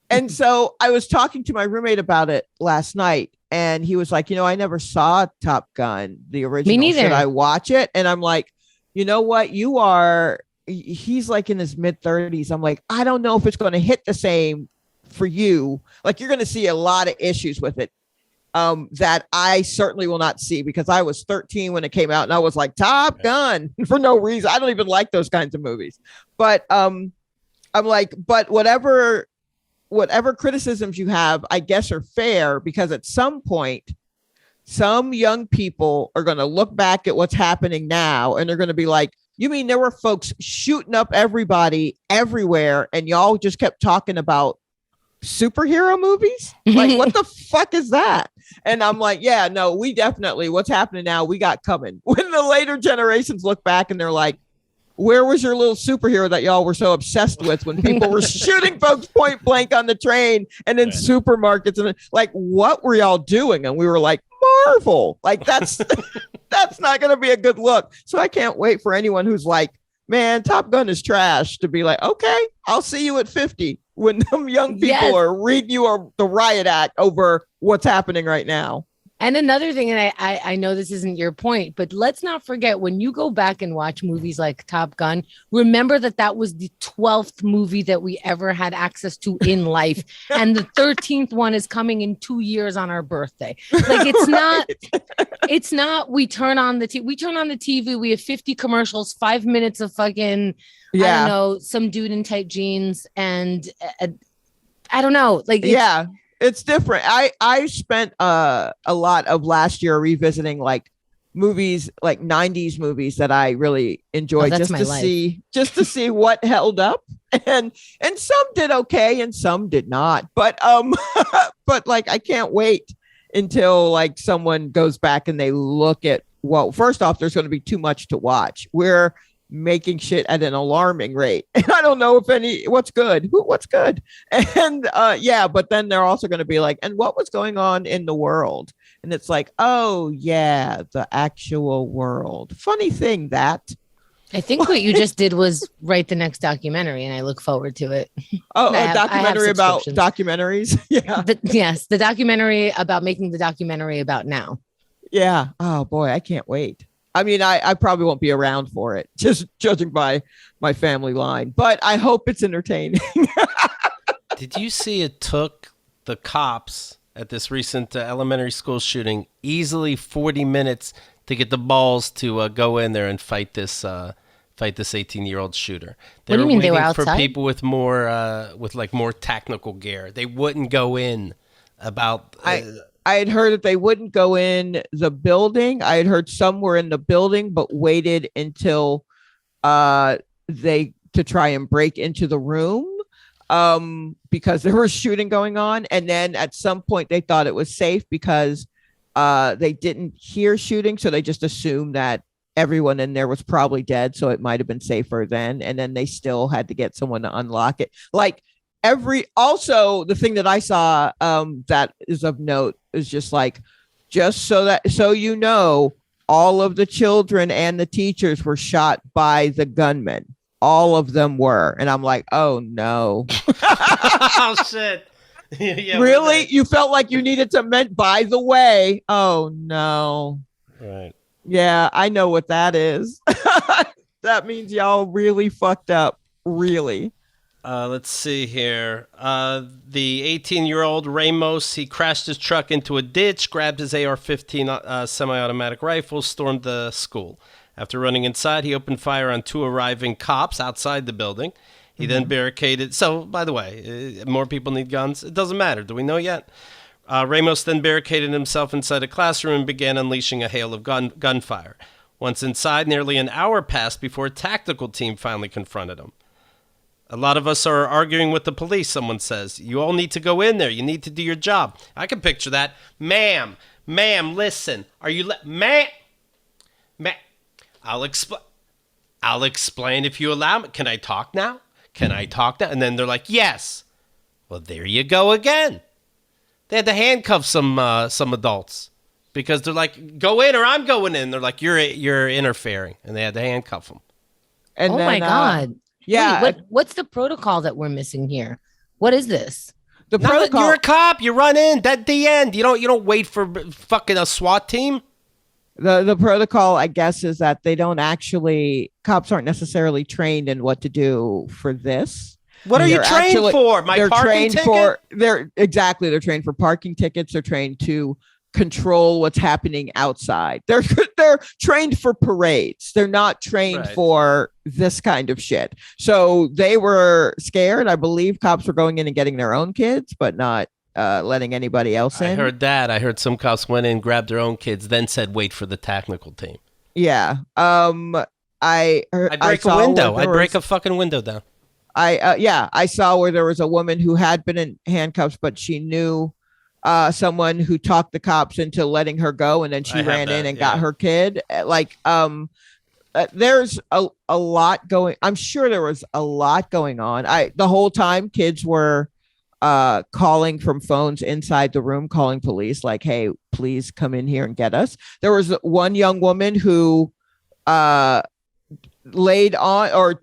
Speaker 3: and so I was talking to my roommate about it last night, and he was like, I never saw Top Gun, the original.
Speaker 2: Me neither.
Speaker 3: Should I watch it? And I'm like, you know what? He's like in his mid-30s. I'm like, I don't know if it's going to hit the same for you, like you're going to see a lot of issues with it that I certainly will not see, because I was 13 when it came out and I was like, Top Gun for no reason. I don't even like those kinds of movies. But I'm like, but whatever criticisms you have, I guess are fair, because at some point, some young people are going to look back at what's happening now and they're going to be like, you mean there were folks shooting up everybody everywhere and y'all just kept talking about superhero movies? Like, what the fuck is that? And I'm like, yeah, no, we definitely, what's happening now, we got coming. When the later generations look back and they're like, where was your little superhero that y'all were so obsessed with when people were shooting folks point blank on the train and in supermarkets? And like, what were y'all doing? And we were like, Marvel. Like, that's that's not going to be a good look. So I can't wait for anyone who's like, man, Top Gun is trash, to be like, okay, I'll see you at 50 when them young people are reading you the riot act over what's happening right now.
Speaker 2: And another thing, and I know this isn't your point, but let's not forget, when you go back and watch movies like Top Gun, remember that was the 12th movie that we ever had access to in life. And the 13th one is coming in 2 years on our birthday. Like, it's not, we turn on the TV, we have 50 commercials, 5 minutes of fucking, I don't know, some dude in tight jeans. And I don't know, like,
Speaker 3: it's different. I spent a lot of last year revisiting like movies, like 90s movies that I really enjoyed, just to see what held up. And some did okay and some did not. But but like, I can't wait until like someone goes back and they look at, well, first off, there's going to be too much to watch. We're making shit at an alarming rate. And I don't know if what's good. And but then they're also going to be like, and what was going on in the world? And it's like, oh yeah, the actual world. Funny thing that.
Speaker 2: I think what you just did was write the next documentary, and I look forward to it.
Speaker 3: Oh, a documentary about documentaries? Yeah.
Speaker 2: The documentary about making the documentary about now.
Speaker 3: Yeah. Oh boy, I can't wait. I mean, I probably won't be around for it, just judging by my family line, but I hope it's entertaining.
Speaker 1: Did you see it took the cops at this recent elementary school shooting easily 40 minutes to get the balls to go in there and fight this 18-year-old shooter?
Speaker 2: What do you mean, they were outside?
Speaker 1: For people with more more technical gear. They wouldn't go in about.
Speaker 3: I had heard that they wouldn't go in the building. I had heard some were in the building, but waited until to try and break into the room because there was shooting going on. And then at some point they thought it was safe because they didn't hear shooting. So they just assumed that everyone in there was probably dead. So it might have been safer then. And then they still had to get someone to unlock it. Like, also the thing that I saw that is of note is just like, so you know, all of the children and the teachers were shot by the gunman. All of them were. And I'm like, oh no.
Speaker 1: Oh shit. Yeah,
Speaker 3: really? You felt like you needed to by the way. Oh no.
Speaker 1: Right.
Speaker 3: Yeah, I know what that is. That means y'all really fucked up. Really.
Speaker 1: Let's see here. The 18-year-old Ramos, he crashed his truck into a ditch, grabbed his AR-15 semi-automatic rifle, stormed the school. After running inside, he opened fire on 2 arriving cops outside the building. He then barricaded. So, by the way, more people need guns. It doesn't matter. Do we know yet? Ramos then barricaded himself inside a classroom and began unleashing a hail of gunfire. Once inside, nearly an hour passed before a tactical team finally confronted him. A lot of us are arguing with the police, someone says. You all need to go in there. You need to do your job. I can picture that. Ma'am, listen. Are you... Ma'am. I'll explain if you allow me. Can I talk now? And then they're like, yes. Well, there you go again. They had to handcuff some adults because they're like, go in or I'm going in. They're like, you're interfering. And they had to handcuff them.
Speaker 3: And
Speaker 2: oh, my God.
Speaker 3: Yeah.
Speaker 2: Wait, what's the protocol that we're missing here? What is this?
Speaker 3: The protocol.
Speaker 1: You're a cop. You run in. That's the end. You don't wait for fucking a SWAT team.
Speaker 3: The protocol, I guess, is that cops aren't necessarily trained in what to do for this.
Speaker 1: What are you trained for? My parking ticket?
Speaker 3: They're trained for parking tickets. They're trained to control what's happening outside. They're trained for parades. They're not trained for this kind of shit. So they were scared. I believe cops were going in and getting their own kids, but not letting anybody else in.
Speaker 1: I heard that. I heard some cops went in, grabbed their own kids, then said, "Wait for the technical team."
Speaker 3: Yeah. I'd
Speaker 1: break a window. I'd break a fucking window down.
Speaker 3: I saw where there was a woman who had been in handcuffs, but she knew someone who talked the cops into letting her go, and then she ran in and got her kid. There's a lot going. I'm sure there was a lot going on. The whole time kids were calling from phones inside the room, calling police, like, "Hey, please come in here and get us." There was one young woman who laid on or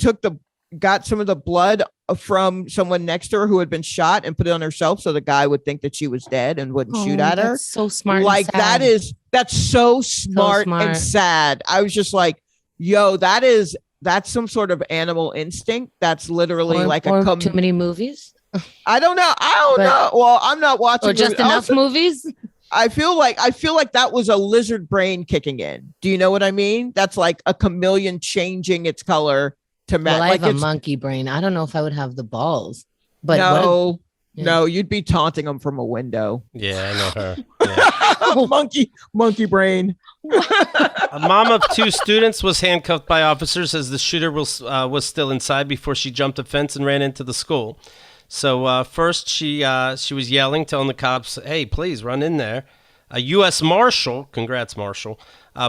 Speaker 3: got some of the blood from someone next to her who had been shot and put it on herself so the guy would think that she was dead and wouldn't shoot at her.
Speaker 2: That's so smart.
Speaker 3: Like that's so smart and sad. I was just like, yo, that's some sort of animal instinct. That's literally
Speaker 2: too many movies.
Speaker 3: I don't know. Well, I'm not watching.
Speaker 2: Or just enough movies.
Speaker 3: I feel like that was a lizard brain kicking in. Do you know what I mean? That's like a chameleon changing its color to match.
Speaker 2: Well, I have a monkey brain. I don't know if I would have the balls. But
Speaker 3: no, you'd be taunting them from a window.
Speaker 1: Yeah, I know her. Yeah.
Speaker 3: monkey brain.
Speaker 1: A mom of 2 students was handcuffed by officers as the shooter was still inside before she jumped a fence and ran into the school. So first she was yelling, telling the cops, "Hey, please run in there." A U.S. Marshal, congrats Marshal,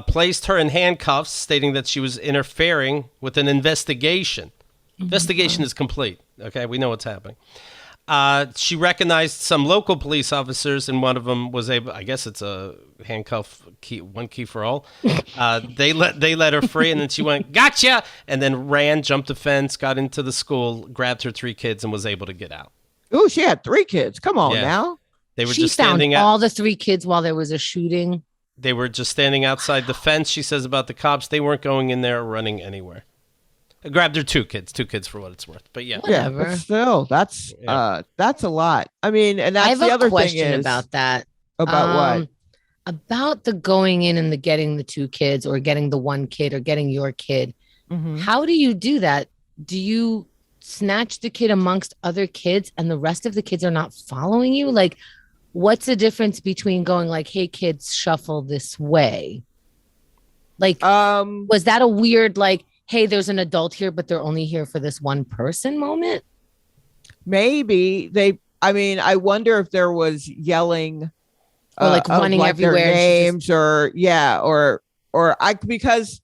Speaker 1: placed her in handcuffs, stating that she was interfering with an investigation. Investigation is complete. Okay, we know what's happening. She recognized some local police officers, and one of them was able. I guess it's a handcuff key, one key for all. They let her free, and then she went, "Gotcha!" and then ran, jumped a fence, got into the school, grabbed her 3 kids, and was able to get out.
Speaker 3: Ooh, she had 3 kids. Come on now.
Speaker 2: They were just standing out. All the 3 kids while there was a shooting.
Speaker 1: They were just standing outside the fence. She says about the cops, they weren't going in there or running anywhere. I grabbed her 2 kids for what it's worth. But yeah,
Speaker 2: whatever.
Speaker 3: Yeah, but still, that's a lot. I mean, and that's the other
Speaker 2: question
Speaker 3: thing is
Speaker 2: about that.
Speaker 3: About what?
Speaker 2: About the going in and the getting the 2 kids or getting the 1 kid or getting your kid. Mm-hmm. How do you do that? Do you snatch the kid amongst other kids and the rest of the kids are not following you? Like, what's the difference between going like, "Hey kids, shuffle this way"? Like, was that a weird, like, "Hey, there's an adult here, but they're only here for this one person" moment?
Speaker 3: Maybe I wonder if there was yelling
Speaker 2: or like running everywhere,
Speaker 3: their names because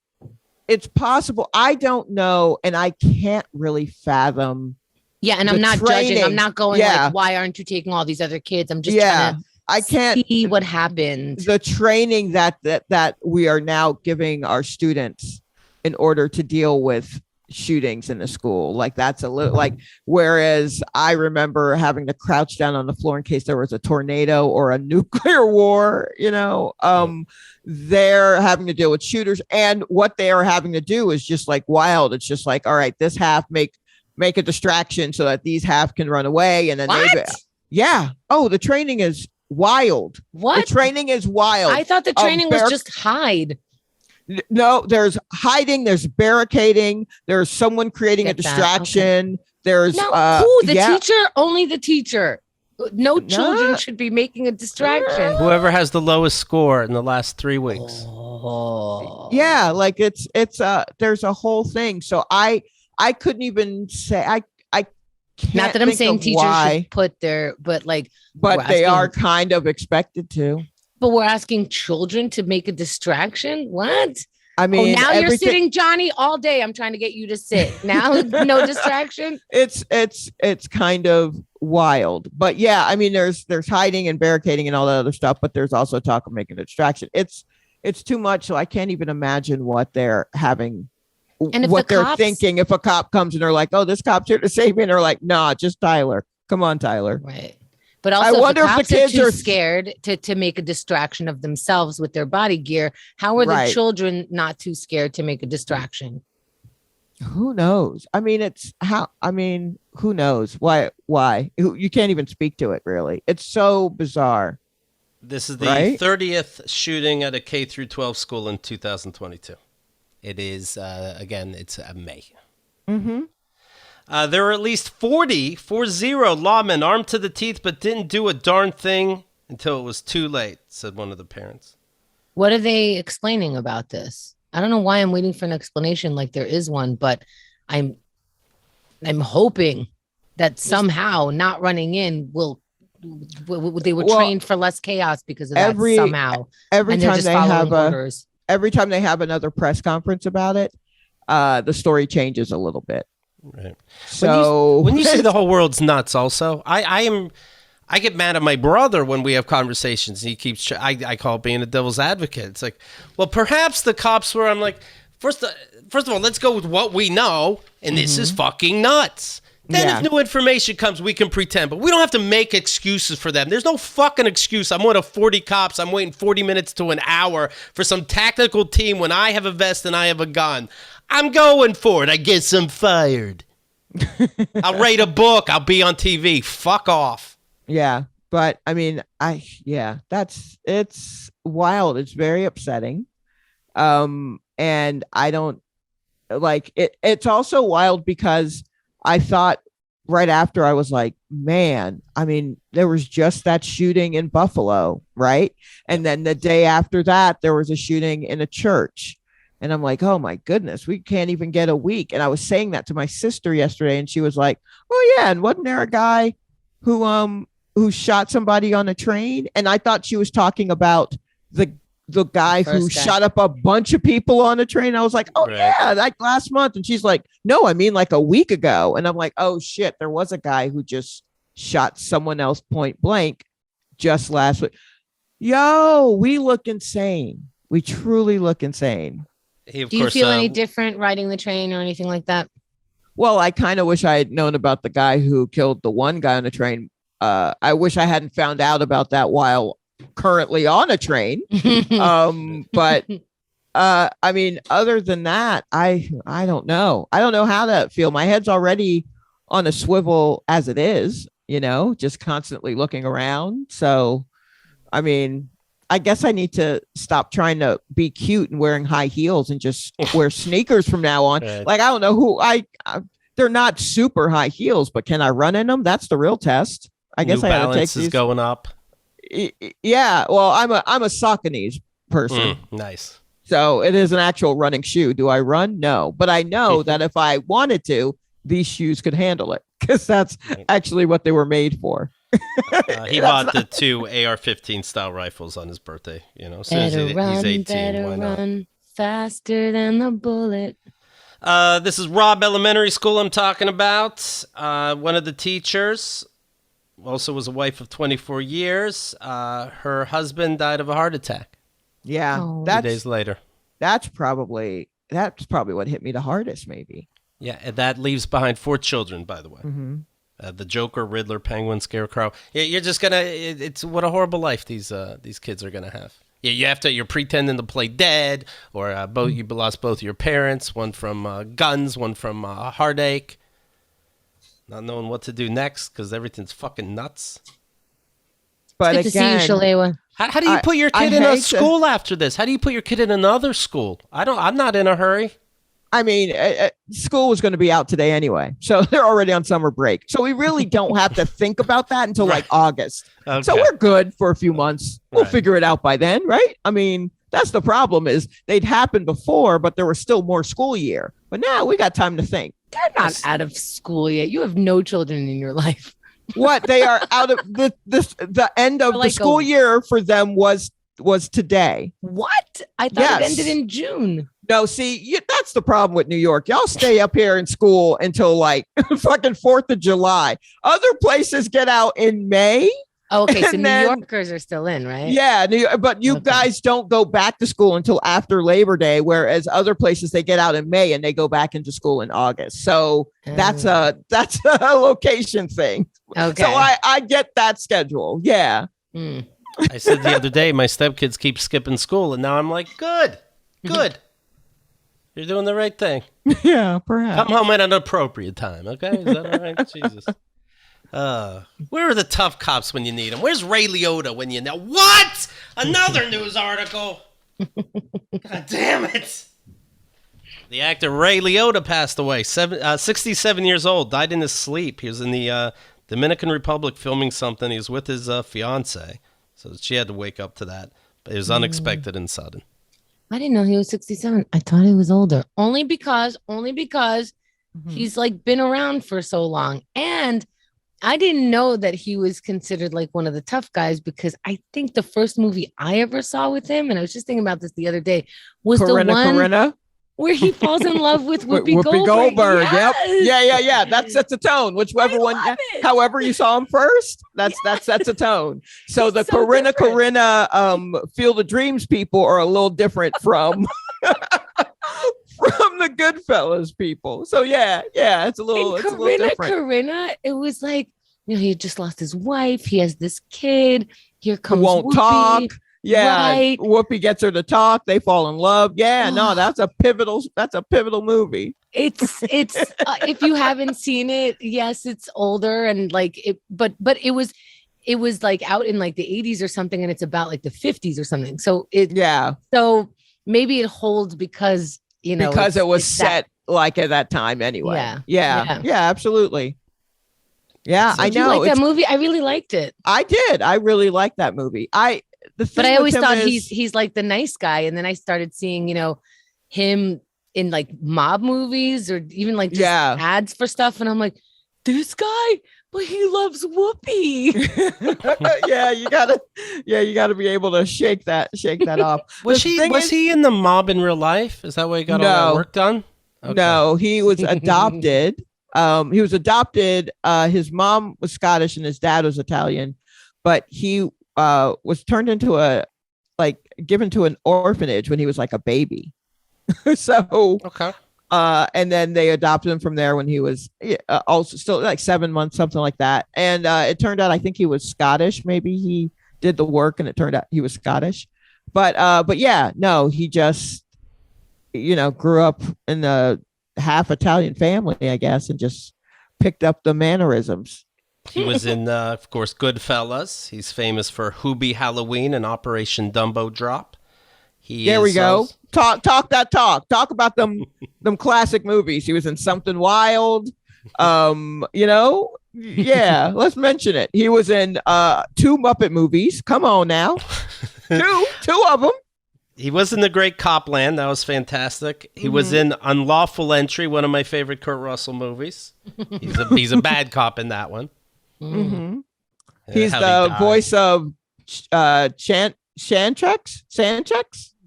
Speaker 3: it's possible. I don't know. And I can't really fathom.
Speaker 2: Yeah. And I'm not judging. I'm not going like, "Why aren't you taking all these other kids?" I'm just trying to see what happened.
Speaker 3: The training that we are now giving our students in order to deal with shootings in the school. Like that's a little like, whereas I remember having to crouch down on the floor in case there was a tornado or a nuclear war, they're having to deal with shooters, and what they are having to do is just like wild. It's just like, all right, this half make a distraction so that these half can run away. And then the training is wild.
Speaker 2: What?
Speaker 3: The training is wild.
Speaker 2: I thought the training was just hide.
Speaker 3: No, there's hiding, there's barricading, there's someone creating a distraction. Okay. There's
Speaker 2: teacher, only the teacher. No children should be making a distraction.
Speaker 1: Whoever has the lowest score in the last 3 weeks.
Speaker 2: Oh.
Speaker 3: Yeah, like it's there's a whole thing. So I couldn't even say I can't.
Speaker 2: Not that I'm saying teachers should put their, but
Speaker 3: they are kind of expected to.
Speaker 2: But we're asking children to make a distraction? What?
Speaker 3: I mean,
Speaker 2: now you're sitting, Johnny, all day. I'm trying to get you to sit. Now, no distraction.
Speaker 3: It's kind of wild. But yeah, I mean, there's hiding and barricading and all that other stuff, but there's also talk of making a distraction. It's too much. So I can't even imagine what they're having, and what they're thinking. If a cop comes and they're like, "Oh, this cop's here to save me," and they're like, "Nah, just Tyler. Come on, Tyler."
Speaker 2: Right. But also, I wonder if the kids are too scared to make a distraction of themselves with their body gear. How are the children not too scared to make a distraction?
Speaker 3: Who knows? I mean, who knows? Why? You can't even speak to it, really. It's so bizarre.
Speaker 1: This is the 30th shooting at a K through 12 school in 2022. It is, again, it's May.
Speaker 3: Mm-hmm.
Speaker 1: There were at least 40 lawmen armed to the teeth, but didn't do a darn thing until it was too late, said one of the parents.
Speaker 2: What are they explaining about this? I don't know why I'm waiting for an explanation like there is one, but I'm hoping that somehow not running in they were trained for less chaos because of that somehow.
Speaker 3: Every time they have another press conference about it, the story changes a little bit.
Speaker 1: Right.
Speaker 3: So
Speaker 1: when you say the whole world's nuts, also, I get mad at my brother when we have conversations. He keeps, I call it being a devil's advocate. It's like, well, perhaps the cops were, I'm like, first of all, let's go with what we know. And this is fucking nuts. Then if new information comes, we can pretend, but we don't have to make excuses for them. There's no fucking excuse. I'm one of 40 cops. I'm waiting 40 minutes to an hour for some tactical team when I have a vest and I have a gun. I'm going for it. I guess I'm fired. I'll write a book. I'll be on TV. Fuck off.
Speaker 3: Yeah. But I mean, it's wild. It's very upsetting. And I don't like it. It's also wild because I thought right after I was like, man, I mean, there was just that shooting in Buffalo, right? And then the day after that, there was a shooting in a church. And I'm like, oh my goodness, we can't even get a week. And I was saying that to my sister yesterday, and she was like, oh yeah, and wasn't there a guy who shot somebody on a train? And I thought she was talking about the guy who shot up a bunch of people on a train. I was like, oh yeah, like last month. And she's like, no, I mean like a week ago. And I'm like, oh shit, there was a guy who just shot someone else point blank just last week. Yo, we look insane. We truly look insane.
Speaker 2: Do you feel any different riding the train or anything like that?
Speaker 3: Well, I kind of wish I had known about the guy who killed the one guy on the train. I wish I hadn't found out about that while currently on a train. But I mean, other than that, I don't know. I don't know how to feel. My head's already on a swivel as it is, just constantly looking around. So, I mean, I guess I need to stop trying to be cute and wearing high heels and just wear sneakers from now on. Right. Like, I don't know they're not super high heels, but can I run in them? That's the real test. I guess I gotta take these.
Speaker 1: Is going up.
Speaker 3: Yeah, well, I'm a Saucony's person.
Speaker 1: Nice.
Speaker 3: So it is an actual running shoe. Do I run? No, but I know that if I wanted to, these shoes could handle it because that's actually what they were made for.
Speaker 1: He bought the 2 AR-15 style rifles on his birthday. As soon as he's 18, why not?
Speaker 2: Run faster than the bullet.
Speaker 1: This is Robb Elementary School I'm talking about. One of the teachers also was a wife of 24 years. Her husband died of a heart attack.
Speaker 3: Yeah.
Speaker 1: 2 days later.
Speaker 3: That's probably what hit me the hardest, maybe.
Speaker 1: Yeah, and that leaves behind 4 children, by the way.
Speaker 3: Mm-hmm.
Speaker 1: The Joker, Riddler, Penguin, Scarecrow. Yeah, you're just gonna. It's what a horrible life these kids are gonna have. Yeah, you're pretending to play dead, or you lost both your parents. One from guns, one from heartache. Not knowing what to do next because everything's fucking nuts.
Speaker 3: But
Speaker 2: good
Speaker 3: again,
Speaker 2: to see you, Shalewa.
Speaker 1: How do you put your kid in a school after this? How do you put your kid in another school? I'm not in a hurry.
Speaker 3: I mean, school was going to be out today anyway, so they're already on summer break. So we really don't have to think about that until like August. Okay. So we're good for a few months. We'll figure it out by then, right? I mean, that's the problem is they'd happened before, but there was still more school year. But now we got time to think.
Speaker 2: They're not out of school yet. You have no children in your life.
Speaker 3: What? They are out of the end of the school year for them was today.
Speaker 2: What? I thought it ended in June.
Speaker 3: No, see, that's the problem with New York. Y'all stay up here in school until like fucking 4th of July. Other places get out in May.
Speaker 2: Oh, okay, so New Yorkers are still in, right?
Speaker 3: Yeah, but you guys don't go back to school until after Labor Day, whereas other places they get out in May and they go back into school in August. So that's a location thing. Okay. So I get that schedule. Yeah.
Speaker 1: I said the other day, my stepkids keep skipping school, and now I'm like, good. You're doing the right thing.
Speaker 3: Yeah, perhaps.
Speaker 1: Come home at an appropriate time, okay? Is that all right? Jesus. Where are the tough cops when you need them? Where's Ray Liota when you know? What? Another news article. God damn it. The actor Ray Liota passed away, 67 years old, died in his sleep. He was in the Dominican Republic filming something. He was with his fiance, so she had to wake up to that. But it was unexpected and sudden.
Speaker 2: I didn't know he was 67. I thought he was older. Only because he's like been around for so long. And I didn't know that he was considered like one of the tough guys, because I think the first movie I ever saw with him, and I was just thinking about this the other day, was
Speaker 3: Corinna?
Speaker 2: Where he falls in love with Whoopi
Speaker 3: Goldberg.
Speaker 2: Yes.
Speaker 3: Yep. Yeah. That sets a tone. Whichever one, however you saw him first, that sets a tone. So the so Corinna Field of Dreams people are a little different from from the Goodfellas people. So yeah, it's a little different.
Speaker 2: Corinna, it was like, he just lost his wife. He has this kid. Here comes
Speaker 3: who won't
Speaker 2: Whoopi.
Speaker 3: talk. Yeah,
Speaker 2: right.
Speaker 3: Whoopi gets her to talk. They fall in love. Yeah, no, that's a pivotal movie.
Speaker 2: It's if you haven't seen it, yes, it's older and like it, but it was like out in like the 80s or something, and it's about like the 50s or something. So so maybe it holds because because it was set like at that time anyway. Yeah, absolutely. Yeah, so
Speaker 3: I know.
Speaker 2: You like that movie? I really liked it.
Speaker 3: I did. I really liked that movie.
Speaker 2: But I always thought he's like the nice guy. And then I started seeing, him in like mob movies or even like just ads for stuff. And I'm like, this guy, but he loves Whoopi.
Speaker 3: You gotta be able to shake that off.
Speaker 1: Was he in the mob in real life? Is that why he got all that work done? Okay.
Speaker 3: No, he was adopted. His mom was Scottish and his dad was Italian, but he was turned into given to an orphanage when he was like a baby. So and then they adopted him from there when he was also still like 7 months, something like that. And it turned out I think he was Scottish. Maybe he did the work and it turned out he was Scottish. But yeah, no, he just grew up in a half Italian family, I guess, and just picked up the mannerisms.
Speaker 1: He was in, of course, Goodfellas. He's famous for Hubie Halloween and Operation Dumbo Drop.
Speaker 3: There we go. Talk that talk. Talk about them classic movies. He was in Something Wild. Yeah, let's mention it. He was in 2 Muppet movies. Come on now. two of them.
Speaker 1: He was in The Great Copland. That was fantastic. He was in Unlawful Entry, one of my favorite Kurt Russell movies. He's a bad cop in that one.
Speaker 3: Mm-hmm. He's the voice of Shanchex?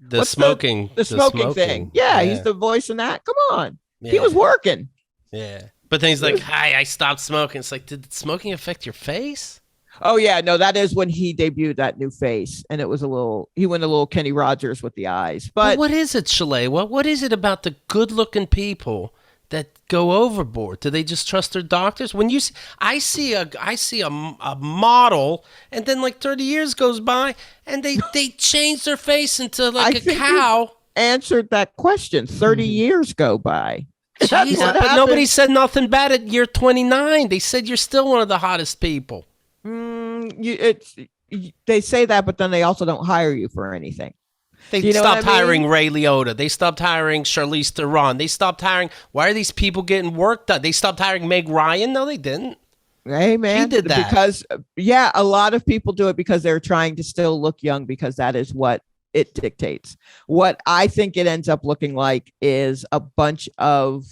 Speaker 1: The smoking
Speaker 3: thing. Yeah, he's the voice in that. Come on. Yeah. He was working.
Speaker 1: Yeah. But then he's like, hi, I stopped smoking. It's like, did smoking affect your face?
Speaker 3: Oh, yeah. No, that is when he debuted that new face. And it was he went a little Kenny Rogers with the eyes. But
Speaker 1: what is it, Shalewa? What is it about the good-looking people that go overboard? Do they just trust their doctors? When I see a model, and then like 30 years goes by, and they change their face into like a cow.
Speaker 3: Answered that question. 30 years go by.
Speaker 1: Jesus, but nobody said nothing bad at year 29. They said you're still one of the hottest people.
Speaker 3: They say that, but then they also don't hire you for anything.
Speaker 1: They stopped hiring Ray Liota. They stopped hiring Charlize Theron. They stopped hiring. Why are these people getting work done? They stopped hiring Meg Ryan. No, they didn't.
Speaker 3: Hey, man.
Speaker 1: She did that.
Speaker 3: Because, a lot of people do it because they're trying to still look young because that is what it dictates. What I think it ends up looking like is a bunch of,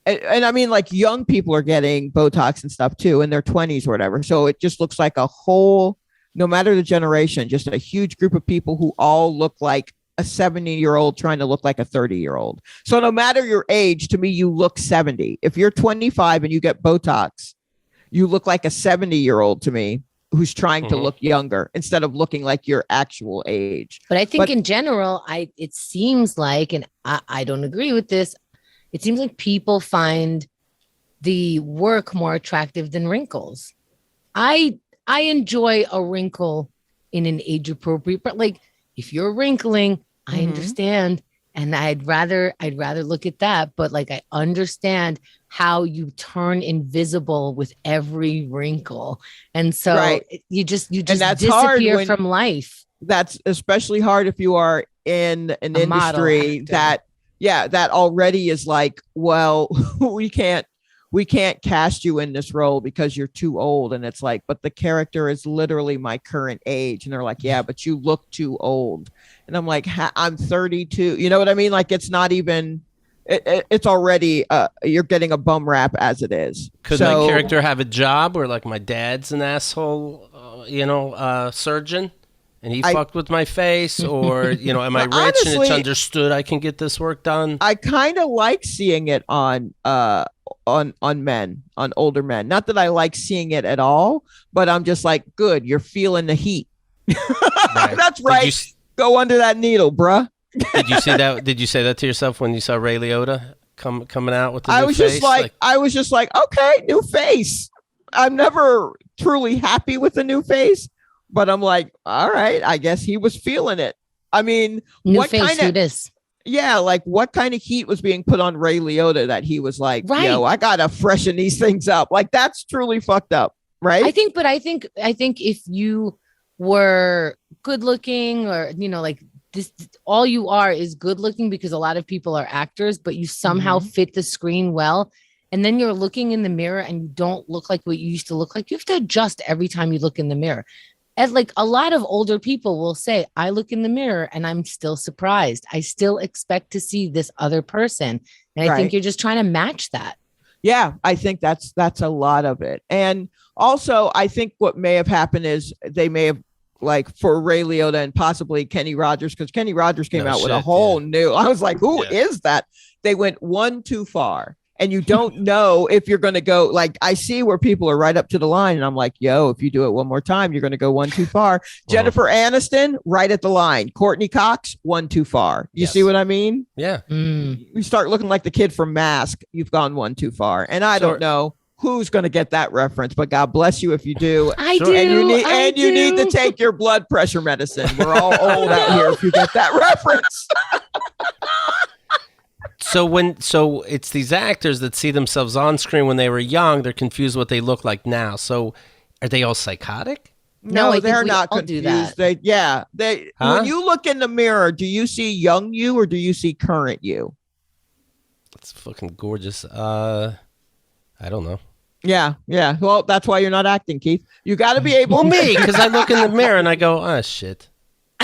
Speaker 3: and I mean, like young people are getting Botox and stuff too in their 20s or whatever. So it just looks like a whole, no matter the generation, just a huge group of people who all look like a 70-year-old trying to look like a 30-year-old. So no matter your age, to me, you look 70. If you're 25 and you get Botox, you look like a 70-year-old to me who's trying to look younger instead of looking like your actual age.
Speaker 2: But I think in general, it seems like, and I don't agree with this, it seems like people find the work more attractive than wrinkles. I enjoy a wrinkle in an age appropriate, but like if you're wrinkling, I understand. And I'd rather look at that, but like I understand how you turn invisible with every wrinkle. And so you just disappear from life.
Speaker 3: That's especially hard if you are in an industry that already is like, well, we can't cast you in this role because you're too old. And it's like, but the character is literally my current age. And they're like, yeah, but you look too old. And I'm like, I'm 32. You know what I mean? Like, it's not even, it's already, you're getting a bum rap as it is.
Speaker 1: Could my character have a job where like my dad's an asshole, surgeon? And he fucked with my face, or, am I rich honestly, and it's understood I can get this work done?
Speaker 3: I kind of like seeing it on men, on older men. Not that I like seeing it at all, but I'm just like, good, you're feeling the heat. Right. That's right. Go under that needle, bruh.
Speaker 1: Did you see that? Did you say that to yourself when you saw Ray Liota coming out with the new face?
Speaker 3: I was just like, okay, new face. I'm never truly happy with the new face. But I'm like, all right, I guess he was feeling it. I mean,
Speaker 2: what kind of
Speaker 3: what kind of heat was being put on Ray Liota that he was like, yo, I gotta freshen these things up. Like, that's truly fucked up, right?
Speaker 2: I think if you were good looking, or like this, all you are is good looking, because a lot of people are actors, but you somehow fit the screen well. And then you're looking in the mirror and you don't look like what you used to look like. You have to adjust every time you look in the mirror. As like a lot of older people will say, I look in the mirror and I'm still surprised. I still expect to see this other person. And I think you're just trying to match that.
Speaker 3: Yeah, I think that's a lot of it. And also, I think what may have happened is they may have, like, for Ray Liota and possibly Kenny Rogers, because Kenny Rogers came out with a whole new, I was like, who is that? They went one too far. And you don't know if you're going to go, like, I see where people are right up to the line. And I'm like, yo, if you do it one more time, you're going to go one too far. Jennifer Aniston, right at the line. Courtney Cox, one too far. You see what I mean?
Speaker 1: Yeah.
Speaker 3: You start looking like the kid from Mask. You've gone one too far. And I don't know who's going to get that reference, but God bless you if you do.
Speaker 2: I do.
Speaker 3: And you need to take your blood pressure medicine. We're all old out here if you get that reference.
Speaker 1: So it's these actors that see themselves on screen when they were young. They're confused what they look like now. So are they all psychotic?
Speaker 3: No, they're not confused. When you look in the mirror, do you see young you or do you see current you?
Speaker 1: It's fucking gorgeous. I don't know.
Speaker 3: Yeah. Well, that's why you're not acting, Keith. You got to be able.
Speaker 1: Well, me, because I look in the mirror and I go, oh shit.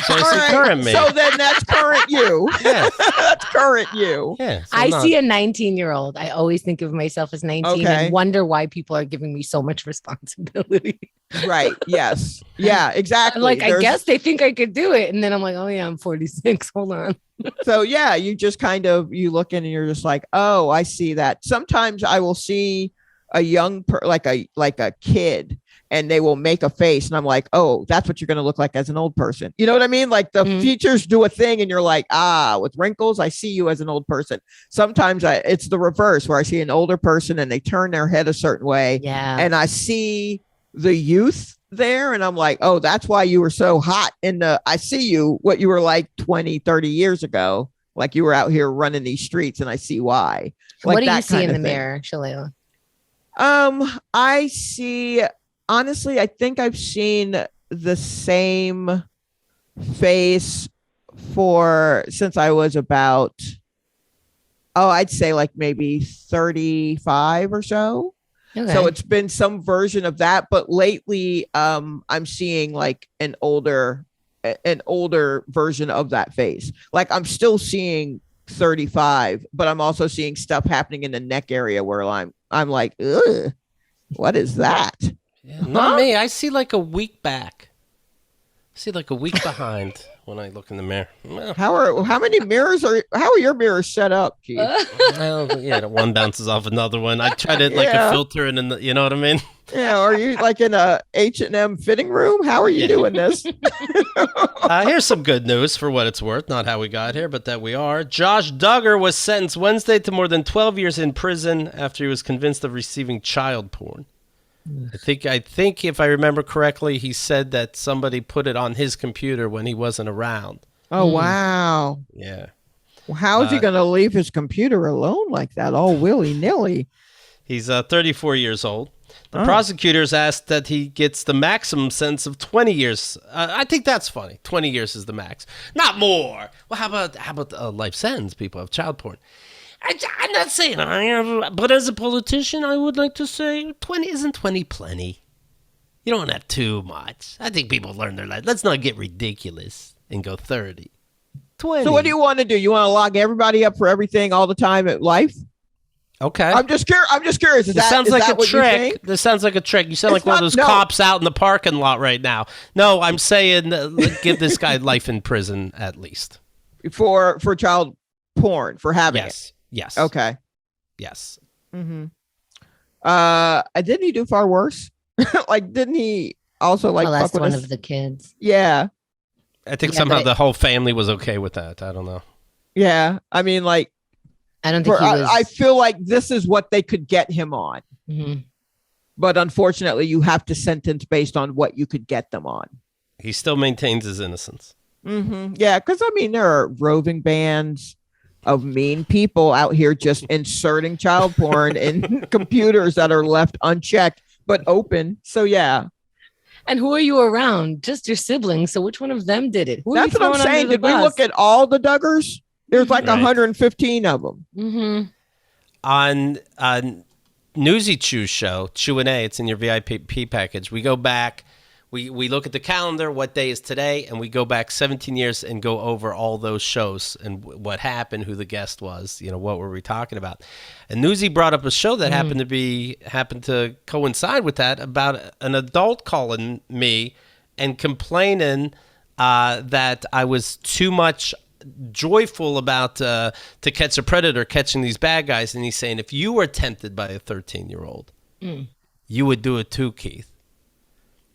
Speaker 1: So I see current me.
Speaker 3: So then that's current you.
Speaker 1: Yeah.
Speaker 3: That's current you.
Speaker 1: Yeah. So
Speaker 2: I see a 19-year-old. I always think of myself as 19 and wonder why people are giving me so much responsibility.
Speaker 3: Right. Yes. Yeah, exactly.
Speaker 2: I'm like, I guess they think I could do it. And then I'm like, oh yeah, I'm 46. Hold on.
Speaker 3: So yeah, you just kind of, you look in and you're just like, oh, I see that. Sometimes I will see a young, like a kid, and they will make a face and I'm like, oh, that's what you're going to look like as an old person. You know what I mean? Like the features do a thing and you're like, with wrinkles, I see you as an old person. Sometimes it's the reverse where I see an older person and they turn their head a certain way.
Speaker 2: Yeah.
Speaker 3: And I see the youth there and I'm like, oh, that's why you were so hot I see you, what you were like 20, 30 years ago. Like you were out here running these streets and I see why. Like,
Speaker 2: what do you see in the mirror, Shalewa?
Speaker 3: I see, honestly, I think I've seen the same face since I was about, I'd say like maybe 35 or so. Okay. So it's been some version of that. But lately, I'm seeing like an older version of that face. Like I'm still seeing 35, but I'm also seeing stuff happening in the neck area where I'm like, ugh, what is that?
Speaker 1: Yeah, not me. I see like a week back. I see like a week behind when I look in the mirror.
Speaker 3: How are your mirrors set up, Keith?
Speaker 1: Well, yeah, one bounces off another one. I try to like a filter and you know what I mean?
Speaker 3: Yeah, are you like in a H&M fitting room? How are you doing this?
Speaker 1: Here's some good news for what it's worth. Not how we got here, but that we are. Josh Duggar was sentenced Wednesday to more than 12 years in prison after he was convinced of receiving child porn. I think if I remember correctly, he said that somebody put it on his computer when he wasn't around.
Speaker 3: Oh, wow.
Speaker 1: Yeah.
Speaker 3: How is he going to leave his computer alone like that, all willy-nilly?
Speaker 1: He's 34 years old. The prosecutors asked that he gets the maximum sentence of 20 years. I think that's funny. 20 years is the max, not more. Well, how about a life sentence? People have child porn. I'm not saying I have, but as a politician, I would like to say 20 isn't 20 plenty. You don't have too much. I think people learn their life. Let's not get ridiculous and go 30. 20.
Speaker 3: So what do you want to do? You want to lock everybody up for everything all the time at life?
Speaker 1: Okay.
Speaker 3: I'm just curious.
Speaker 1: This sounds like a trick. This sounds like a trick. You sound like one of those cops out in the parking lot right now. No, I'm saying give this guy life in prison at least.
Speaker 3: For child porn, for having it.
Speaker 1: Yes.
Speaker 3: Okay.
Speaker 1: Yes.
Speaker 3: Mm-hmm. Didn't he do far worse? Like, didn't he also
Speaker 2: molest one of the kids?
Speaker 3: Yeah.
Speaker 1: I think somehow the whole family was okay with that. I don't know.
Speaker 3: Yeah. I mean, like,
Speaker 2: I don't think
Speaker 3: I feel like this is what they could get him on.
Speaker 2: Mm-hmm.
Speaker 3: But unfortunately, you have to sentence based on what you could get them on.
Speaker 1: He still maintains his innocence.
Speaker 3: Mm-hmm. Yeah, because, I mean, there are roving bands of mean people out here just inserting child porn in computers that are left unchecked but open. So, yeah.
Speaker 2: And who are you around? Just your siblings. So which one of them did it?
Speaker 3: That's what I'm saying. Did we look at all the Duggars? There's like 115 of them.
Speaker 2: Mm-hmm.
Speaker 1: On Newsy Chew's show, Chew and A, it's in your VIP package. We go back, we look at the calendar, what day is today, and we go back 17 years and go over all those shows and what happened, who the guest was, what were we talking about. And Newsy brought up a show that happened to coincide with that, about an adult calling me and complaining that I was too much joyful about To Catch a Predator, catching these bad guys. And he's saying, if you were tempted by a 13-year-old, you would do it too, Keith.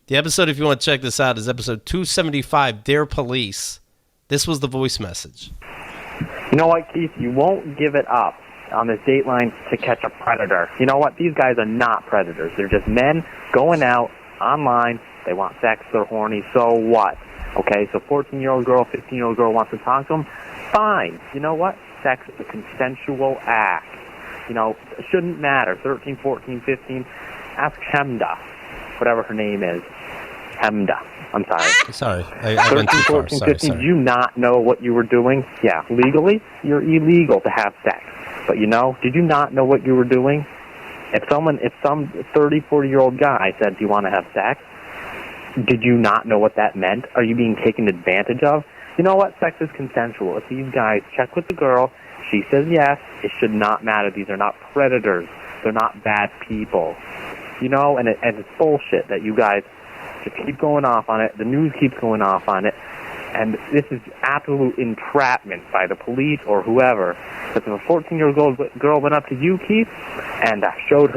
Speaker 1: The episode, if you want to check this out, is episode 275, Dear Police. This was the voice message.
Speaker 4: You know what, Keith? You won't give it up on this Dateline To Catch a Predator. You know what? These guys are not predators. They're just men going out online. They want sex. They're horny. So what? Okay, so 14-year-old girl, 15-year-old girl wants to talk to them. Fine. You know what? Sex is a consensual act. It shouldn't matter. 13, 14, 15. Ask Chemda, whatever her name is. Chemda. I'm sorry.
Speaker 1: Sorry. I went too far.
Speaker 4: 14, 15, did you not know what you were doing? Yeah, legally, you're illegal to have sex. But did you not know what you were doing? If some 30, 40-year-old guy said, do you want to have sex? Did you not know what that meant? Are you being taken advantage of? You know what? Sex is consensual. If these guys check with the girl, she says yes, it should not matter. These are not predators. They're not bad people. And it's bullshit that you guys just keep going off on it. The news keeps going off on it. And this is absolute entrapment by the police or whoever. Because if a 14-year-old girl went up to you, Keith, and showed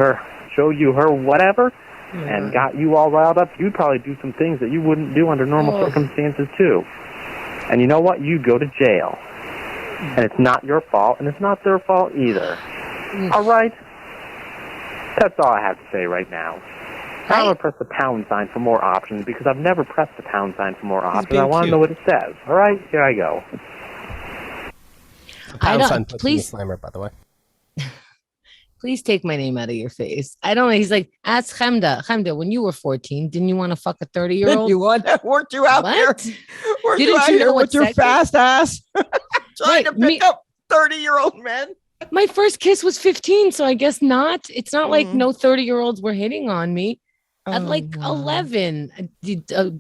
Speaker 4: you her whatever, and got you all riled up, you'd probably do some things that you wouldn't do under normal circumstances too. And you know what? You'd go to jail. And it's not your fault, and it's not their fault either. All right? That's all I have to say right now. I'm going to press the pound sign for more options, because I've never pressed the pound sign for more options. I want to know what it says. All right? Here I go.
Speaker 1: Pound sign puts in the slammer, by the way.
Speaker 2: Please take my name out of your face. I don't know. He's like, ask Chemda. Chemda, when you were 14, didn't you want to fuck a 30-year-old?
Speaker 3: Weren't you out there? Weren't you out here with your fast ass trying to pick up 30-year-old men?
Speaker 2: My first kiss was 15, so I guess not. It's not like no 30-year-olds were hitting on me. At 11,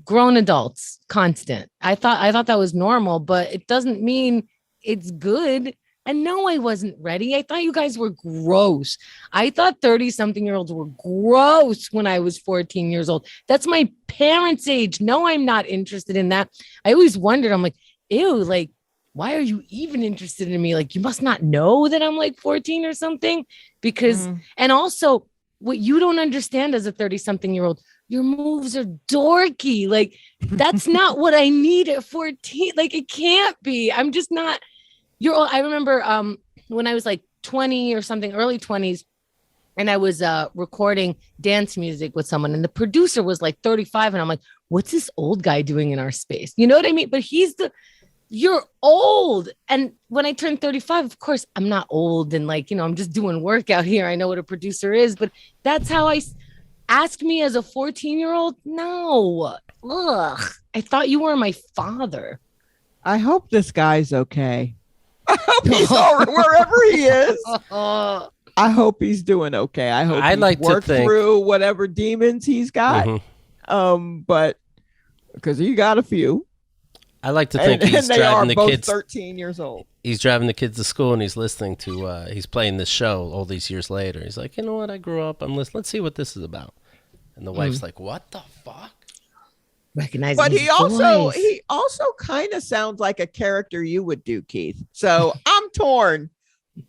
Speaker 2: grown adults, constant. I thought that was normal, but it doesn't mean it's good. And no, I wasn't ready. I thought you guys were gross. I thought 30-something-year-olds were gross when I was 14 years old. That's my parents' age. No, I'm not interested in that. I always wondered, I'm like, ew, like, why are you even interested in me? Like, you must not know that I'm like 14 or something. Because, and also, what you don't understand as a 30-something-year-old, your moves are dorky. Like, that's not what I need at 14. Like, it can't be. I'm just not. I remember when I was like 20 or something, early 20s, and I was recording dance music with someone, and the producer was like 35, and I'm like, what's this old guy doing in our space? You know what I mean? But he's you're old. And when I turned 35, of course, I'm not old and like, I'm just doing work out here. I know what a producer is, but that's how ask me as a 14-year-old. No. Ugh. I thought you were my father.
Speaker 3: I hope this guy's okay. I hope he's wherever he is. I hope he's doing okay. I hope he's worked through whatever demons he's got. Mm-hmm. But because he got a few.
Speaker 1: I like to think he's driving the kids.
Speaker 3: 13 years old.
Speaker 1: He's driving the kids to school and he's listening to. He's playing this show all these years later. He's like, you know what? I grew up. I'm listening. Let's see what this is about. And the wife's like, what the fuck?
Speaker 2: Recognizing
Speaker 3: but he also kind of sounds like a character you would do, Keith. So I'm torn.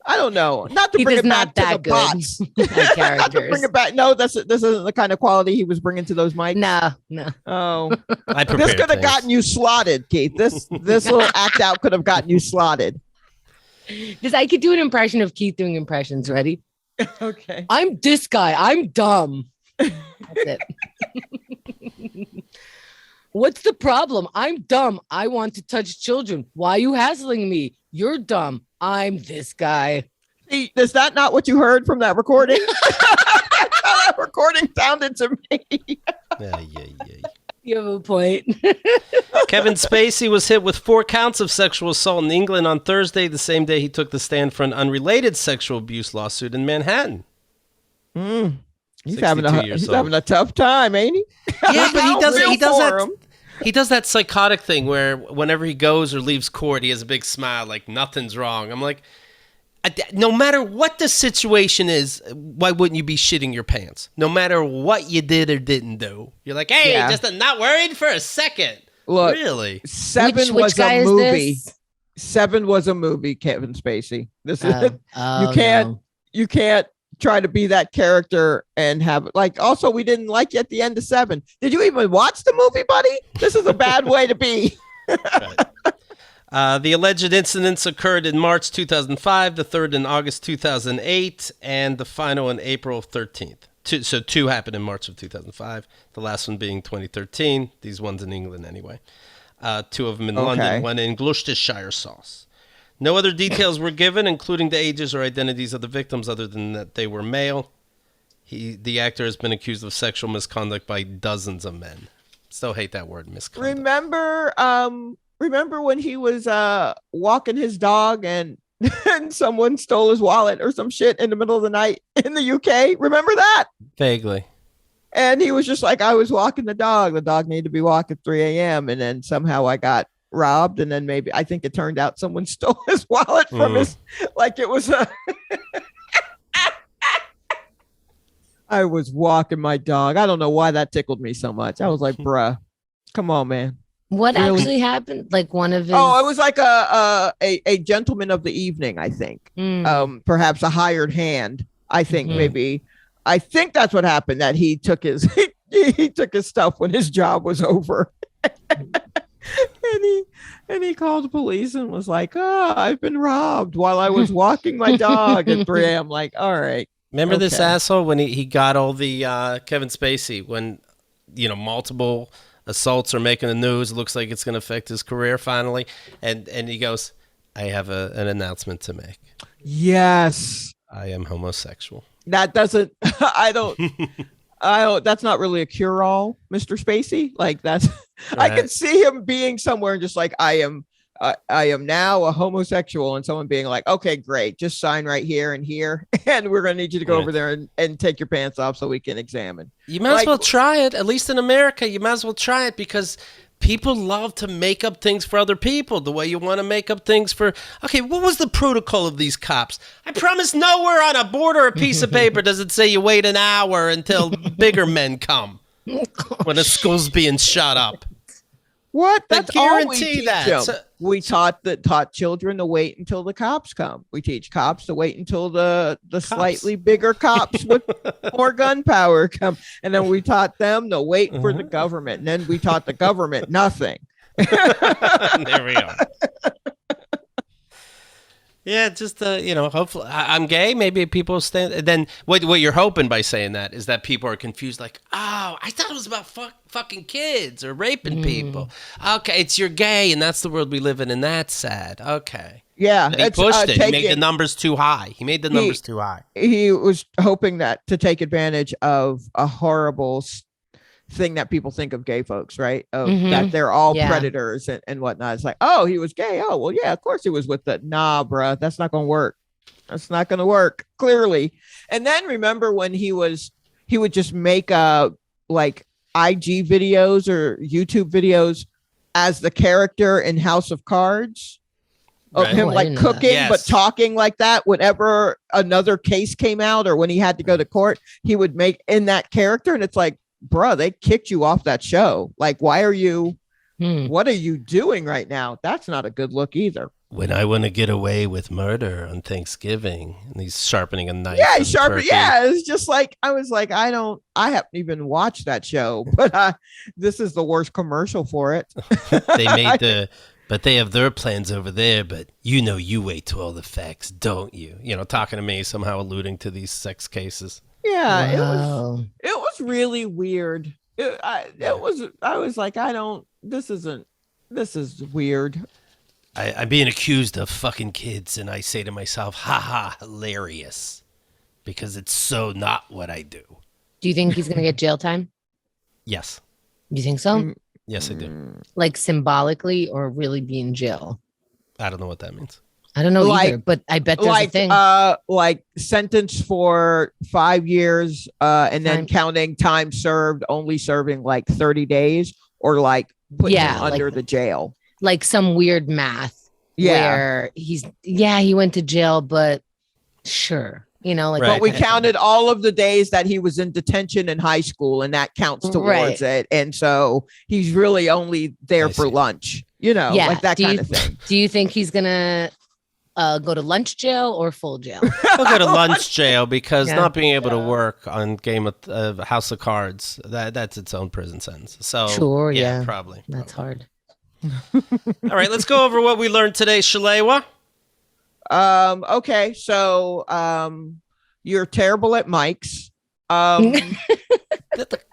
Speaker 3: I don't know. Not to bring it back to the bots. Not to bring it back. No, this isn't the kind of quality he was bringing to those mics.
Speaker 2: No.
Speaker 3: Oh, this could have gotten you slotted, Keith. This little act out could have gotten you slotted.
Speaker 2: Because I could do an impression of Keith doing impressions. Ready?
Speaker 3: Okay.
Speaker 2: I'm this guy. I'm dumb. That's it. What's the problem? I'm dumb. I want to touch children. Why are you hassling me? You're dumb. I'm this guy.
Speaker 3: Is that not what you heard from that recording? That recording sounded to me.
Speaker 1: Yeah.
Speaker 2: You have a point.
Speaker 1: Kevin Spacey was hit with 4 counts of sexual assault in England on Thursday, the same day he took the stand for an unrelated sexual abuse lawsuit in Manhattan.
Speaker 3: He's having a tough time, ain't he?
Speaker 1: Yeah, but he does that psychotic thing where whenever he goes or leaves court, he has a big smile, like nothing's wrong. I'm like, no matter what the situation is, why wouldn't you be shitting your pants? No matter what you did or didn't do. You're like, hey, just not worried for a second.
Speaker 3: Look,
Speaker 1: really?
Speaker 3: Seven was a movie. 7 was a movie, Kevin Spacey. This is you can't try to be that character and have like. Also, we didn't like you at the end of 7. Did you even watch the movie, buddy? This is a bad way to be.
Speaker 1: Right. The alleged incidents occurred in March 2005, the third in August 2008, and the final in April 13th. So 2 happened in March of 2005, the last one being 2013. These ones in England anyway. 2 of them in London, 1 in Gloucestershire sauce. No other details were given, including the ages or identities of the victims, other than that they were male. The actor has been accused of sexual misconduct by dozens of men. Still hate that word, misconduct.
Speaker 3: Remember when he was walking his dog and someone stole his wallet or some shit in the middle of the night in the UK? Remember that?
Speaker 1: Vaguely.
Speaker 3: And he was just like, I was walking the dog. The dog needed to be walked at 3 a.m. And then somehow I got robbed. And then maybe I think it turned out someone stole his wallet from his, like it was a. I was walking my dog. I don't know why that tickled me so much. I was like, bruh, come on, man.
Speaker 2: What actually happened? Like one of his...
Speaker 3: Oh, it was like a gentleman of the evening, I think. Perhaps a hired hand. I think maybe. I think that's what happened. That he took his he took his stuff when his job was over, and he called the police and was like, "Oh, I've been robbed while I was walking my dog at 3 a.m." Like, all right.
Speaker 1: Remember this asshole when he got all the Kevin Spacey when multiple assaults are making the news. It looks like it's going to affect his career finally. And he goes, I have an announcement to make.
Speaker 3: Yes.
Speaker 1: I am homosexual.
Speaker 3: That doesn't, I don't, that's not really a cure-all, Mr. Spacey. Like that's, right. I can see him being somewhere and just like, I am now a homosexual, and someone being like, okay, great. Just sign right here and here. And we're going to need you to go over there and take your pants off so we can examine.
Speaker 1: You might as well try it. At least in America, you might as well try it because people love to make up things for other people the way you want to make up things for. Okay, what was the protocol of these cops? I promise nowhere on a board or a piece of paper does it say you wait an hour until bigger men come when a school's being shut up.
Speaker 3: What? That's all we teach them.
Speaker 1: So,
Speaker 3: we taught children to wait until the cops come. We teach cops to wait until the slightly bigger cops with more gun power come. And then we taught them to wait for the government. And then we taught the government nothing.
Speaker 1: There we are. Yeah, just hopefully I'm gay. Maybe people stand. Then what you're hoping by saying that is that people are confused. Like, oh, I thought it was about fucking kids or raping people. Okay, it's you're gay, and that's the world we live in, and that's sad. Okay.
Speaker 3: Yeah,
Speaker 1: But he pushed it. He made the numbers too high. He
Speaker 3: was hoping that to take advantage of a horrible thing that people think of gay folks, right? That they're all predators and whatnot. It's like, oh, he was gay. Oh, well, yeah, of course he was with the. Nah, bruh, that's not gonna work. That's not gonna work, clearly. And then remember when he would just make like IG videos or YouTube videos as the character in House of Cards of him like cooking but talking like that whenever another case came out or when he had to go to court, he would make in that character, and it's like, bruh, they kicked you off that show. Like, why are you, what are you doing right now? That's not a good look either.
Speaker 1: When I want to get away with murder on Thanksgiving, and he's sharpening a knife.
Speaker 3: Yeah, he's sharpening. Yeah, it's just like, I was like, I haven't even watched that show, but this is the worst commercial for it.
Speaker 1: But they have their plans over there, but you wait till all the facts, don't you? Talking to me, somehow alluding to these sex cases.
Speaker 3: Yeah, wow. It was really weird. I was like, this is weird.
Speaker 1: I'm being accused of fucking kids, and I say to myself, haha, hilarious. Because it's so not what I do.
Speaker 2: Do you think he's going to get jail time?
Speaker 1: Yes.
Speaker 2: You think so?
Speaker 1: Yes, I do.
Speaker 2: Like symbolically or really be in jail?
Speaker 1: I don't know what that means.
Speaker 2: I don't know either, but I bet there's a thing.
Speaker 3: Like sentence for 5 years and then counting time served, only serving like 30 days or like putting him under the jail.
Speaker 2: Like some weird math where he went to jail, but sure.
Speaker 3: But we counted all of the days that he was in detention in high school, and that counts towards it. And so he's really only there for lunch, like that kind of thing.
Speaker 2: Do you think he's going to go to lunch jail or full jail?
Speaker 1: He'll go to lunch jail because not being able to work on Game of House of Cards, that's its own prison sentence. So
Speaker 2: sure,
Speaker 1: probably.
Speaker 2: That's hard.
Speaker 1: All right, let's go over what we learned today, Shalewa.
Speaker 3: Okay, so you're terrible at mics.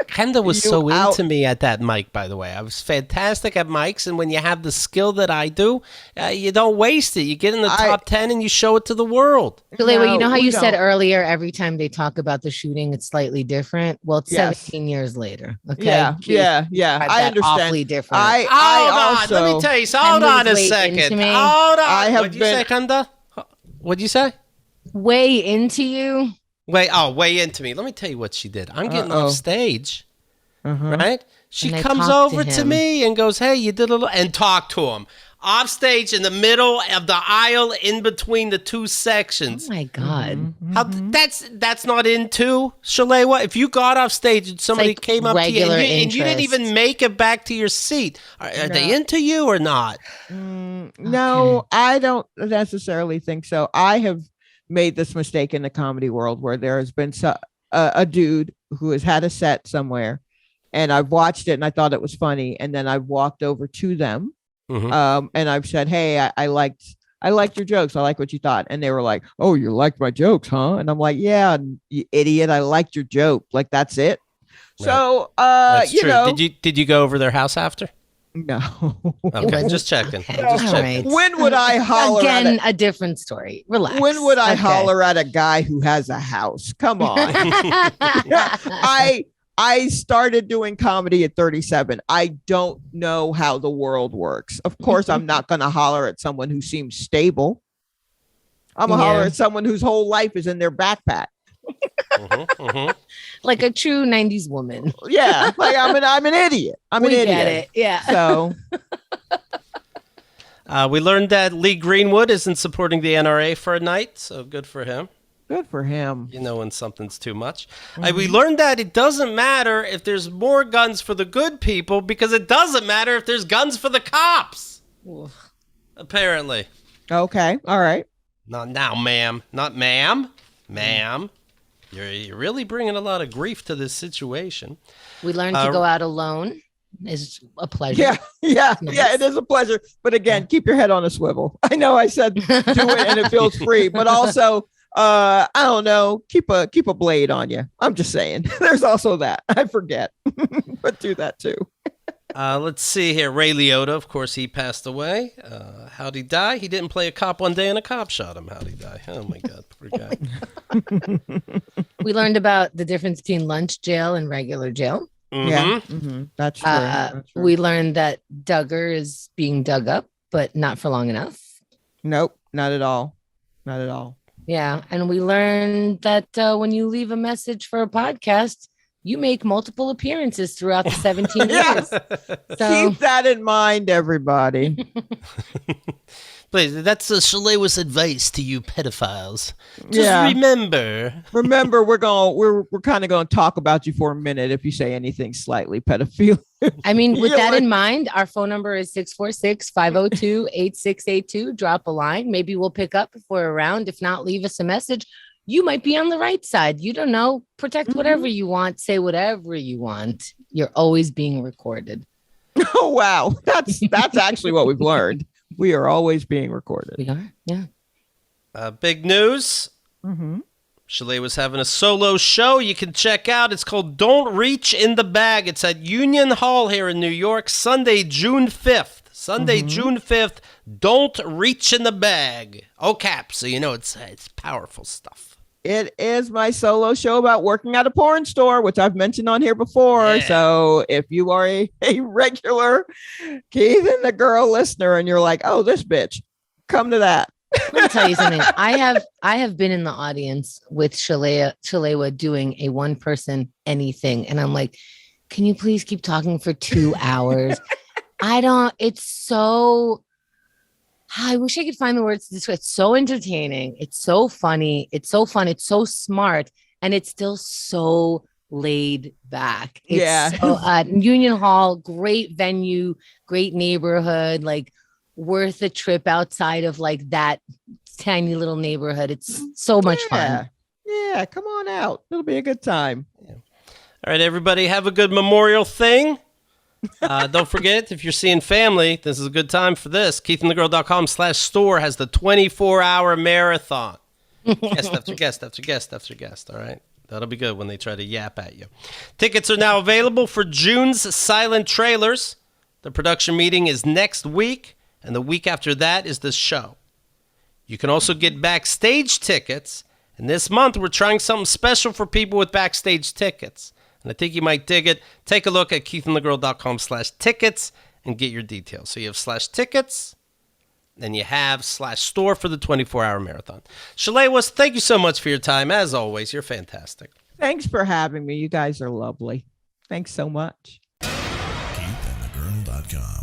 Speaker 1: Chemda was so into me at that mic, by the way. I was fantastic at mics, and when you have the skill that I do, you don't waste it. You get in the top 10 and you show it to the world.
Speaker 2: Shalewa, you know how you said earlier, every time they talk about the shooting, it's slightly different? Well, it's 17 years later. Okay.
Speaker 3: Yeah. I understand.
Speaker 2: Awfully different.
Speaker 1: Let me tell you. Hold on a second. Hold on. What'd you say, Chemda? What'd you say?
Speaker 2: Way into you.
Speaker 1: Way into me. Let me tell you what she did. I'm getting off stage, right? She comes over to me and goes, hey, you did a little, and talk to him. Off stage in the middle of the aisle in between the two sections.
Speaker 2: Oh, my God.
Speaker 1: That's not into, Shalewa. If you got off stage and somebody came up to you and you didn't even make it back to your seat, are they into you or not?
Speaker 3: No, I don't necessarily think so. I have made this mistake in the comedy world where there has been a dude who has had a set somewhere, and I've watched it and I thought it was funny, and then I've walked over to them and I've said, hey, I liked your jokes, I like what you thought, and they were like, oh, you liked my jokes, huh? And I'm like, yeah, you idiot, I liked your joke, like that's it. Right. So
Speaker 1: that's true. Did you go over their house after?
Speaker 3: No.
Speaker 1: Okay, just checking.
Speaker 2: Right.
Speaker 3: When would I holler
Speaker 2: again? A different story. Relax.
Speaker 3: When would I holler at a guy who has a house? Come on. I started doing comedy at 37. I don't know how the world works. Of course, I'm not going to holler at someone who seems stable. I'm going to holler at someone whose whole life is in their backpack.
Speaker 2: Like a true 90s woman.
Speaker 3: Yeah, like I'm an idiot. I'm an idiot.
Speaker 2: Get it. Yeah.
Speaker 3: So
Speaker 1: we learned that Lee Greenwood isn't supporting the NRA for a night, so good for him.
Speaker 3: Good for him.
Speaker 1: When something's too much. We learned that it doesn't matter if there's more guns for the good people because it doesn't matter if there's guns for the cops. Apparently.
Speaker 3: Okay. All right.
Speaker 1: Not now, ma'am. Not ma'am. Ma'am. You're really bringing a lot of grief to this situation.
Speaker 2: We learned to go out alone. is a pleasure.
Speaker 3: Yeah.
Speaker 2: Nice.
Speaker 3: Yeah, it is a pleasure. But again, keep your head on a swivel. I know I said do it and it feels free, but also I don't know, keep a blade on you. I'm just saying. There's also that. I forget. But do that too.
Speaker 1: Let's see here. Ray Liota, of course, he passed away. How'd he die? He didn't play a cop one day and a cop shot him. How'd he die? Oh, my God. Poor guy.
Speaker 2: We learned about the difference between lunch jail and regular jail.
Speaker 1: Mm-hmm.
Speaker 3: Yeah, that's true. That's true.
Speaker 2: We learned that Duggar is being dug up, but not for long enough.
Speaker 3: Nope, not at all. Not at all.
Speaker 2: Yeah. And we learned that when you leave a message for a podcast, you make multiple appearances throughout the 17 years. So,
Speaker 3: keep that in mind, everybody.
Speaker 1: Please, that's Shalewa's advice to you pedophiles. Just remember,
Speaker 3: we're kind of going to talk about you for a minute if you say anything slightly pedophile.
Speaker 2: I mean, with that in mind, our phone number is 646-502-8682. Drop a line. Maybe we'll pick up if we're around. If not, leave us a message. You might be on the right side. You don't know. Protect whatever you want. Say whatever you want. You're always being recorded.
Speaker 3: Oh, wow. That's actually what we've learned. We are always being recorded.
Speaker 2: We are, yeah.
Speaker 1: Big news. Shalewa's having a solo show you can check out. It's called Don't Reach in the Bag. It's at Union Hall here in New York, Sunday, June 5th. June 5th. Don't Reach in the Bag. Oh, cap. So you know it's powerful stuff.
Speaker 3: It is my solo show about working at a porn store, which I've mentioned on here before. Yeah. So if you are a regular Keith and the Girl listener and you're like, oh, this bitch, come to that.
Speaker 2: Let me tell you something. I have been in the audience with Shalewa doing a one person anything. And I'm like, can you please keep talking for 2 hours? It's so, I wish I could find the words to describe. It's so entertaining. It's so funny. It's so fun. It's so smart. And it's still so laid back. So, Union Hall, great venue, great neighborhood, like worth a trip outside of like that tiny little neighborhood. It's so much fun.
Speaker 3: Yeah, come on out. It'll be a good time.
Speaker 1: Yeah. All right, everybody, have a good Memorial thing. Don't forget, if you're seeing family, this is a good time for this. KeithandTheGirl.com/store has the 24-hour marathon. Guest after guest after guest after guest. All right. That'll be good when they try to yap at you. Tickets are now available for June's Silent Trailers. The production meeting is next week, and the week after that is the show. You can also get backstage tickets, and this month we're trying something special for people with backstage tickets. And I think you might dig it. Take a look at KeithandTheGirl.com/tickets and get your details. So you have /tickets, then you have /store for the 24-hour marathon. Shalewa, thank you so much for your time. As always, you're fantastic.
Speaker 3: Thanks for having me. You guys are lovely. Thanks so much.
Speaker 5: KeithandTheGirl.com